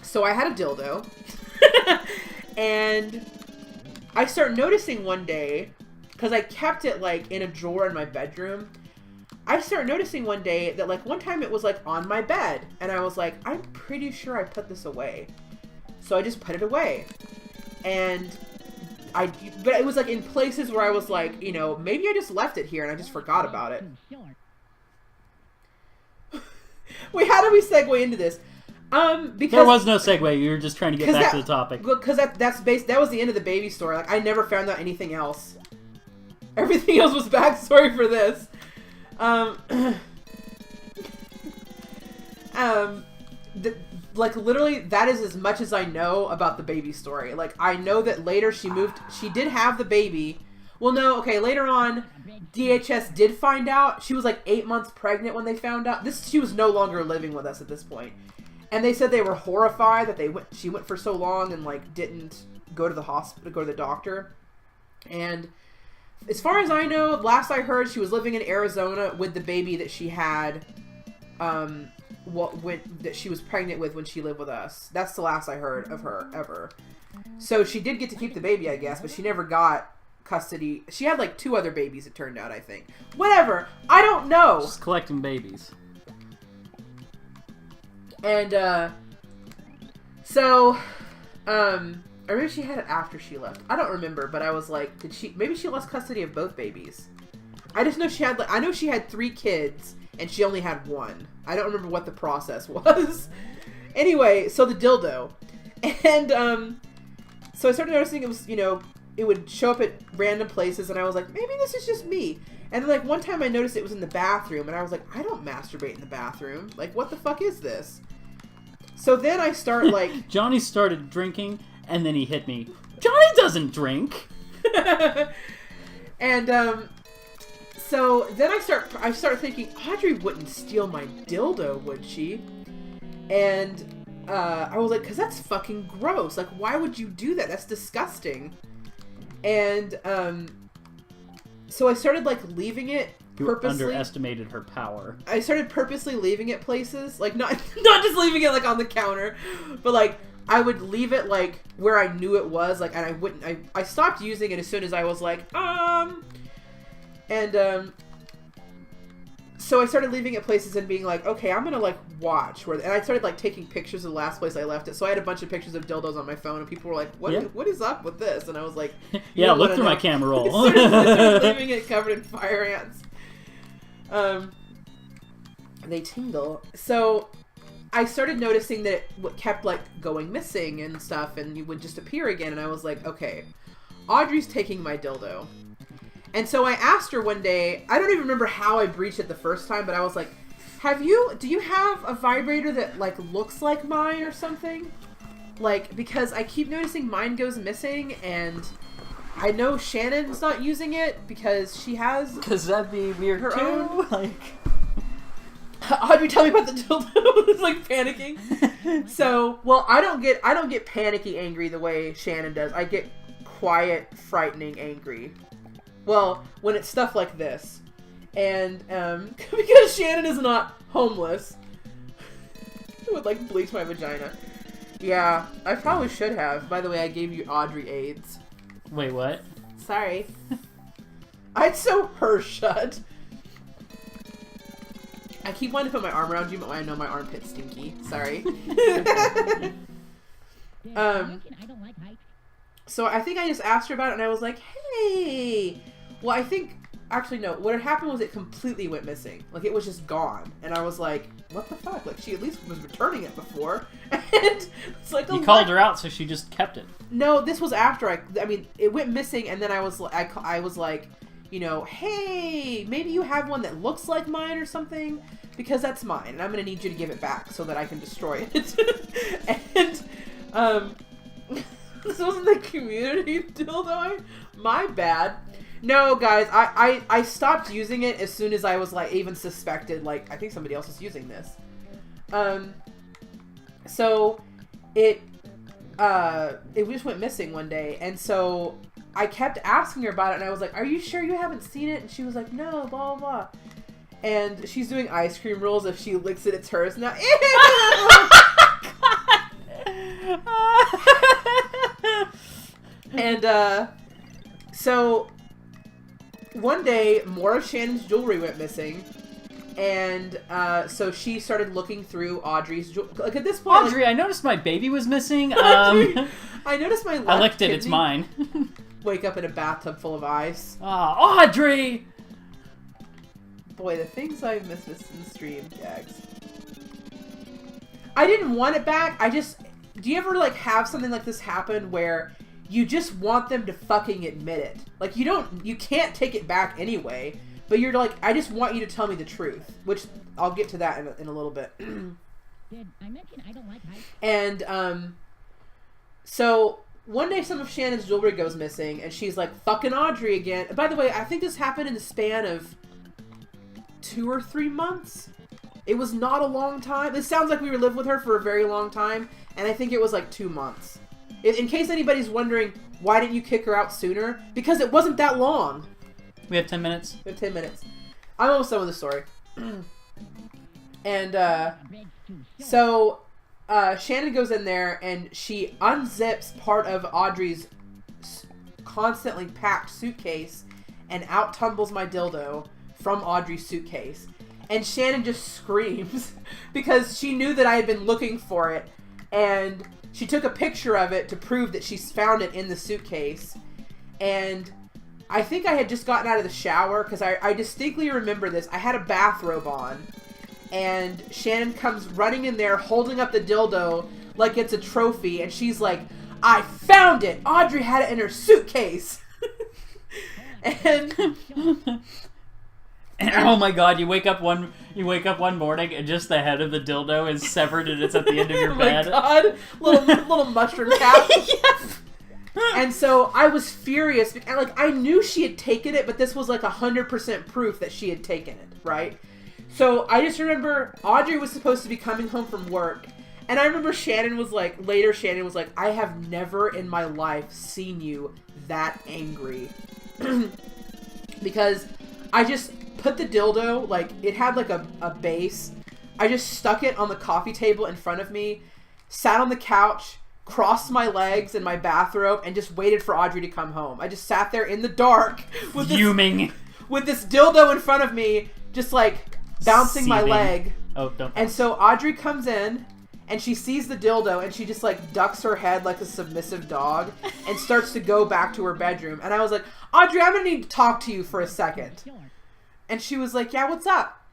So I had a dildo. And I start noticing one day, because I kept it, like, in a drawer in my bedroom. I started noticing one day that, like, one time it was, like, on my bed. And I was like, I'm pretty sure I put this away. So I just put it away. And but it was, like, in places where I was like, you know, maybe I just left it here and I just forgot about it. Wait, how do we segue into this? Because there was no segue. You were just trying to get back to the topic. Because that was the end of the baby story. Like, I never found out anything else. Everything else was backstory for this. Like, literally, that is as much as I know about the baby story. Like, I know that later she did have the baby. Well, no, okay, later on, DHS did find out. She was, like, 8 months pregnant when they found out. She was no longer living with us at this point. And they said they were horrified that she went for so long and, like, didn't go to the hospital, go to the doctor. And as far as I know, last I heard, she was living in Arizona with the baby that she had, that she was pregnant with when she lived with us. That's the last I heard of her, ever. So she did get to keep the baby, I guess, but she never got custody. She had like 2 other babies, it turned out, I think. Whatever. I don't know. Just collecting babies. And, so, or maybe she had it after she left. I don't remember, but I was like, maybe she lost custody of both babies. I just know I know she had 3 kids, and she only had 1. I don't remember what the process was. Anyway, so the dildo. And, so I started noticing it was, it would show up at random places, and I was like, maybe this is just me. And then, like, one time I noticed it was in the bathroom, and I was like, I don't masturbate in the bathroom. Like, what the fuck is this? So then I start, like... Johnny started drinking, and then he hit me. Johnny doesn't drink! And, so then I start thinking, Audrey wouldn't steal my dildo, would she? And, I was like, because that's fucking gross. Like, why would you do that? That's disgusting. And, so I started, like, leaving it purposely. You underestimated her power. I started purposely leaving it places. Like, not just leaving it, like, on the counter. But, like, I would leave it, like, where I knew it was. Like, and I wouldn't... I stopped using it as soon as I was like, And, so I started leaving it places and being like, okay, I'm gonna, like, watch. And I started, like, taking pictures of the last place I left it. So I had a bunch of pictures of dildos on my phone, and people were like, what is up with this? And I was like... Yeah, look through my camera roll. I started leaving it covered in fire ants. They tingle. So I started noticing that it kept, like, going missing and stuff, and it would just appear again, and I was like, okay, Audrey's taking my dildo. And so I asked her one day, I don't even remember how I breached it the first time, but I was like, do you have a vibrator that, like, looks like mine or something? Like, because I keep noticing mine goes missing, and I know Shannon's not using it because she has... Because that'd be weird, her too. own. Like... Audrey, tell me about the dildo. It's like panicking. So, well, I don't get panicky angry the way Shannon does. I get quiet, frightening angry. Well, when it's stuff like this. And, because Shannon is not homeless. I would, like, bleach my vagina. Yeah, I probably should have. By the way, I gave you Audrey AIDS. Wait, what? Sorry. I'd sew her shut. I keep wanting to put my arm around you, but I know my armpit's stinky. Sorry. So I think I just asked her about it, and I was like, hey. Well, I think, actually, no. What had happened was it completely went missing. Like, it was just gone. And I was like, what the fuck? Like, she at least was returning it before. And it's like, you called her out, so she just kept it. No, this was after I mean, it went missing, and then I was like, hey, maybe you have one that looks like mine or something, because that's mine, and I'm gonna need you to give it back so that I can destroy it. And, this wasn't the community dildo. My bad. No, guys, I stopped using it as soon as I was, like, even suspected, like, I think somebody else is using this. So, it just went missing one day, and so I kept asking her about it, and I was like, are you sure you haven't seen it? And she was like, no, blah, blah, blah. And she's doing ice cream rolls. If she licks it, it's hers now. And, so, one day, more of Shannon's jewelry went missing, and, so she started looking through Audrey's jewelry. Like, at this point... Audrey, I noticed my baby was missing. I noticed my left I licked it, kidney it's mine. wake up in a bathtub full of ice. Ah, Audrey! Boy, the things I miss in stream, Jags. I didn't want it back, do you ever, like, have something like this happen where you just want them to fucking admit it? Like, you can't take it back anyway, but you're like, I just want you to tell me the truth, which I'll get to that in a little bit. Did I mention I don't like heights? And, so one day some of Shannon's jewelry goes missing, and she's like, fucking Audrey again. By the way, I think this happened in the span of 2 or 3 months. It was not a long time. It sounds like we lived with her for a very long time, and I think it was like 2 months. In case anybody's wondering, why didn't you kick her out sooner? Because it wasn't that long. We have 10 minutes. We have 10 minutes. I'm almost done with the story. And, so, Shannon goes in there, and she unzips part of Audrey's constantly packed suitcase, and out tumbles my dildo from Audrey's suitcase. And Shannon just screams because she knew that I had been looking for it, and she took a picture of it to prove that she's found it in the suitcase. And I think I had just gotten out of the shower because I distinctly remember this. I had a bathrobe on, and Shannon comes running in there holding up the dildo like it's a trophy, and she's like, I found it! Audrey had it in her suitcase! And oh my god, you wake up one morning and just the head of the dildo is severed and it's at the end of your bed. Oh my god, little mushroom cap. Yes. And so I was furious, and like I knew she had taken it, but this was like 100% proof that she had taken it, right? So I just remember Audrey was supposed to be coming home from work, and I remember Shannon was like, I have never in my life seen you that angry. Because I just put the dildo, like, it had like a base. I just stuck it on the coffee table in front of me, sat on the couch, crossed my legs in my bathrobe, and just waited for Audrey to come home. I just sat there in the dark with fuming, with this dildo in front of me, just like bouncing my leg. Oh, don't. And so Audrey comes in, and she sees the dildo, and she just like ducks her head like a submissive dog and starts to go back to her bedroom. And I was like, Audrey, I'm gonna need to talk to you for a second. And she was like, yeah, what's up?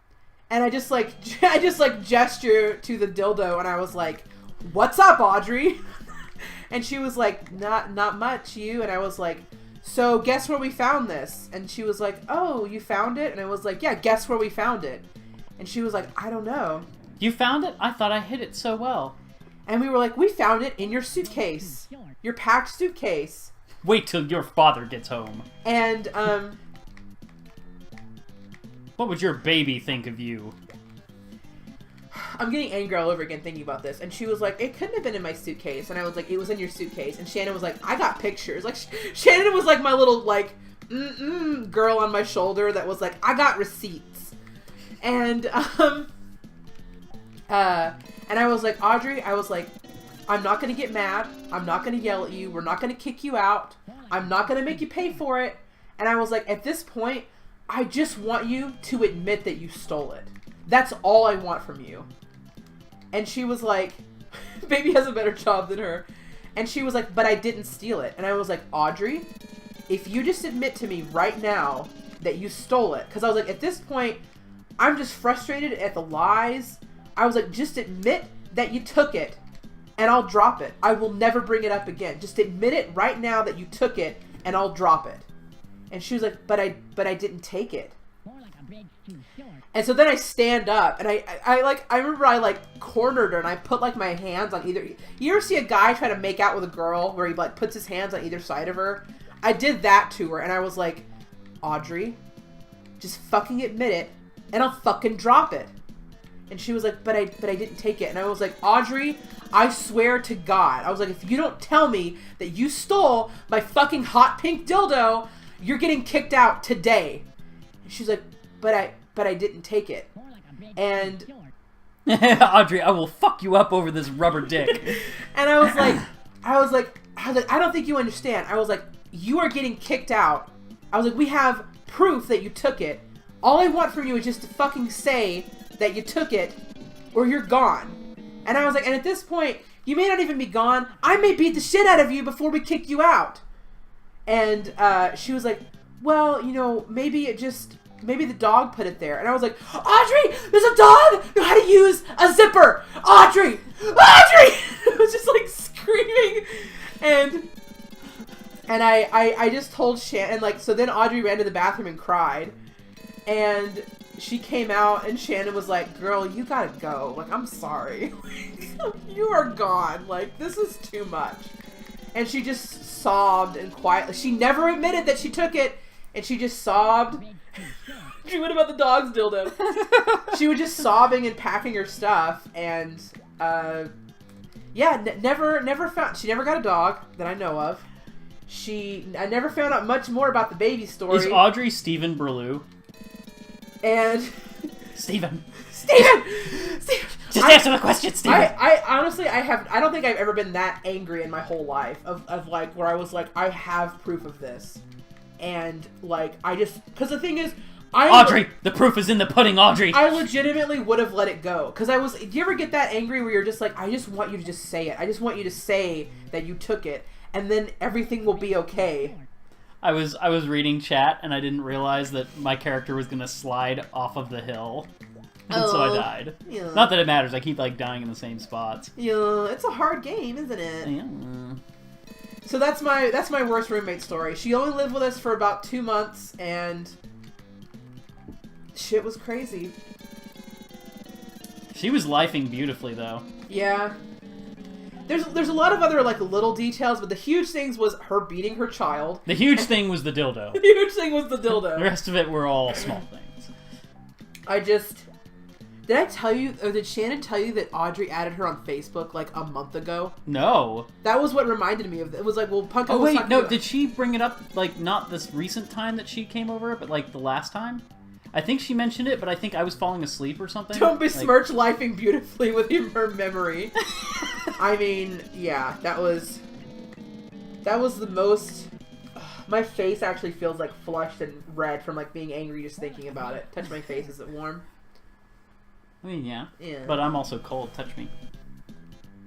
And I just gesture to the dildo, and I was like, what's up, Audrey? And she was like, not much, you. And I was like, so guess where we found this? And she was like, oh, you found it? And I was like, yeah, guess where we found it? And she was like, I don't know. You found it? I thought I hid it so well. And we were like, we found it in your suitcase. Your packed suitcase. Wait till your father gets home. And, what would your baby think of you? I'm getting angry all over again thinking about this. And she was like, it couldn't have been in my suitcase. And I was like, it was in your suitcase. And Shannon was like, I got pictures. Like, Shannon was like my little, like, girl on my shoulder that was like, I got receipts. And I was like, Audrey, I was like, I'm not going to get mad. I'm not going to yell at you. We're not going to kick you out. I'm not going to make you pay for it. And I was like, at this point, I just want you to admit that you stole it. That's all I want from you. And she was like, baby has a better job than her. And she was like, but I didn't steal it. And I was like, Audrey, if you just admit to me right now that you stole it. Because I was like, at this point, I'm just frustrated at the lies. I was like, just admit that you took it and I'll drop it. I will never bring it up again. Just admit it right now that you took it and I'll drop it. And she was like, but I didn't take it. And so then I stand up and I remember I like cornered her and I put like my hands on either. You ever see a guy try to make out with a girl where he like puts his hands on either side of her? I did that to her and I was like, Audrey, just fucking admit it and I'll fucking drop it. And she was like, but I didn't take it. And I was like, Audrey, I swear to God. I was like, if you don't tell me that you stole my fucking hot pink dildo, you're getting kicked out today. And she's like, but I didn't take it. And Audrey, I will fuck you up over this rubber dick. And I was like, I don't think you understand. I was like, you are getting kicked out. I was like, we have proof that you took it. All I want from you is just to fucking say that you took it or you're gone. And I was like, and at this point, you may not even be gone. I may beat the shit out of you before we kick you out. And she was like, well, you know, maybe the dog put it there. And I was like, Audrey, there's a dog know how to use a zipper. Audrey! I was just like screaming. And I just told Shannon, like, so then Audrey ran to the bathroom and cried. And she came out and Shannon was like, girl, you gotta go. Like, I'm sorry. You are gone. Like, this is too much. And she just sobbed and quietly. She never admitted that she took it. And she just sobbed. She went about the dog's dildo. She was just sobbing and packing her stuff. And, yeah, never found, she never got a dog that I know of. I never found out much more about the baby story. Is Audrey Stephen Berlew? And Steven! Just answer the question, Steven. I honestly, I don't think I've ever been that angry in my whole life of like, where I was like, I have proof of this. And, like, because the thing is, Audrey! The proof is in the pudding, Audrey! I legitimately would have let it go. Because do you ever get that angry where you're just like, I just want you to just say it. I just want you to say that you took it. And then everything will be okay. I was reading chat, and I didn't realize that my character was going to slide off of the hill. And so I died. Yeah. Not that it matters, I keep, like, dying in the same spots. Yeah, it's a hard game, isn't it? Yeah. So that's my worst roommate story. She only lived with us for about 2 months, and shit was crazy. She was lifing beautifully, though. Yeah. There's a lot of other, like, little details, but the huge things was her beating her child. The huge thing was the dildo. The huge thing was the dildo. The rest of it were all small things. Did I tell you, or did Shannon tell you that Audrey added her on Facebook, like, a month ago? No. That was what reminded me of it. It was like, well, Punko Oh, was wait, talking no, about... did she bring it up, like, not this recent time that she came over, but, like, the last time? I think she mentioned it, but I think I was falling asleep or something. Don't besmirch lifing beautifully with her memory. I mean, yeah, that was the most... My face actually feels, like, flushed and red from, like, being angry just thinking about it. Touch my face, is it warm? I mean, yeah. Yeah. But I'm also cold. Touch me.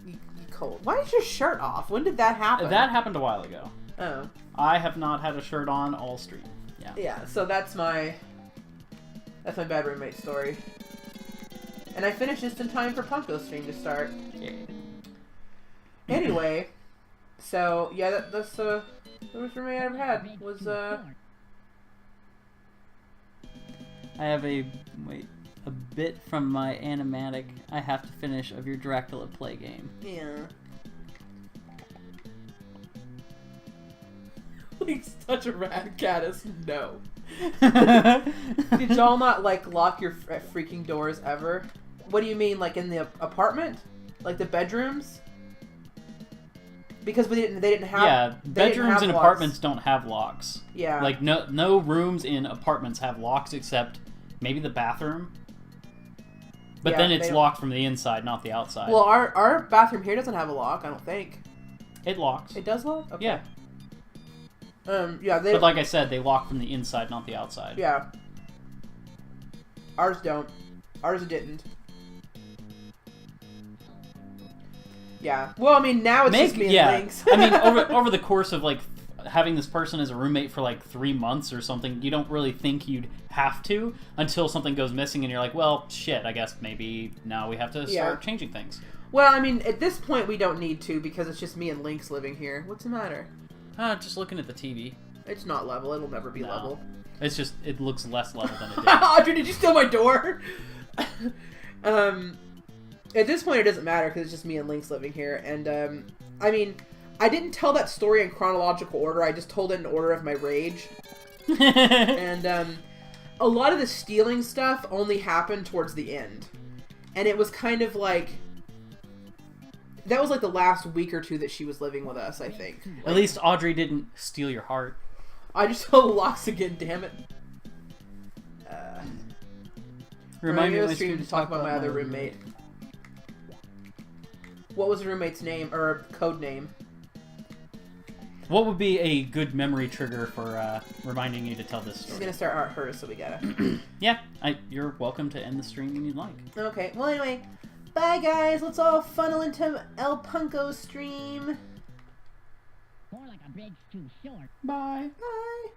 You cold. Why is your shirt off? When did that happen? That happened a while ago. Oh. I have not had a shirt on all stream. Yeah. Yeah, so that's my bad roommate story. And I finished just in time for Punko's stream to start. Yeah. Anyway, so yeah, that's the worst roommate I ever had was I have a bit from my animatic I have to finish of your Dracula play game. yeah. Like such a rad caddis, no. Did y'all not like lock your freaking doors ever? What do you mean, like in the apartment, like the bedrooms? Because they didn't have. Yeah, bedrooms and locks. apartments don't have locks. Yeah. Like no rooms in apartments have locks except maybe the bathroom. But Yeah, then it's they- locked from the inside, not the outside. Well, our bathroom here doesn't have a lock. I don't think it locks. it does lock. Okay. Yeah. Yeah. They. But like I said, they lock from the inside, not the outside. Yeah. Ours don't. Ours didn't. Yeah. Well, I mean, now it's just me and Lynx. I mean, over the course of like having this person as a roommate for like 3 months or something, you don't really think you'd have to until something goes missing and you're like, well, shit, I guess maybe now we have to start changing things. Well, I mean, at this point we don't need to because it's just me and Lynx living here. What's the matter? Just looking at the TV. It's not level. It'll never be level. It's just, it looks less level than it did. Audrey, did you steal my door? At this point, it doesn't matter because it's just me and Lynx living here. And, I mean, I didn't tell that story in chronological order. I just told it in order of my rage. And, a lot of the stealing stuff only happened towards the end. And it was kind of like... That was like the last week or two that she was living with us, I think. At least Audrey didn't steal your heart. I just saw the locks again, damn it. Remind me of of the my stream to talk about my other roommate. roommate. What was the roommate's name, or code name? What would be a good memory trigger for reminding you to tell this She's story? gonna start art hers, so we gotta... Yeah, you're welcome to end the stream when you'd like. Okay, well anyway, bye guys, let's all funnel into El Punko stream. More like a bridge too short. Bye. Bye.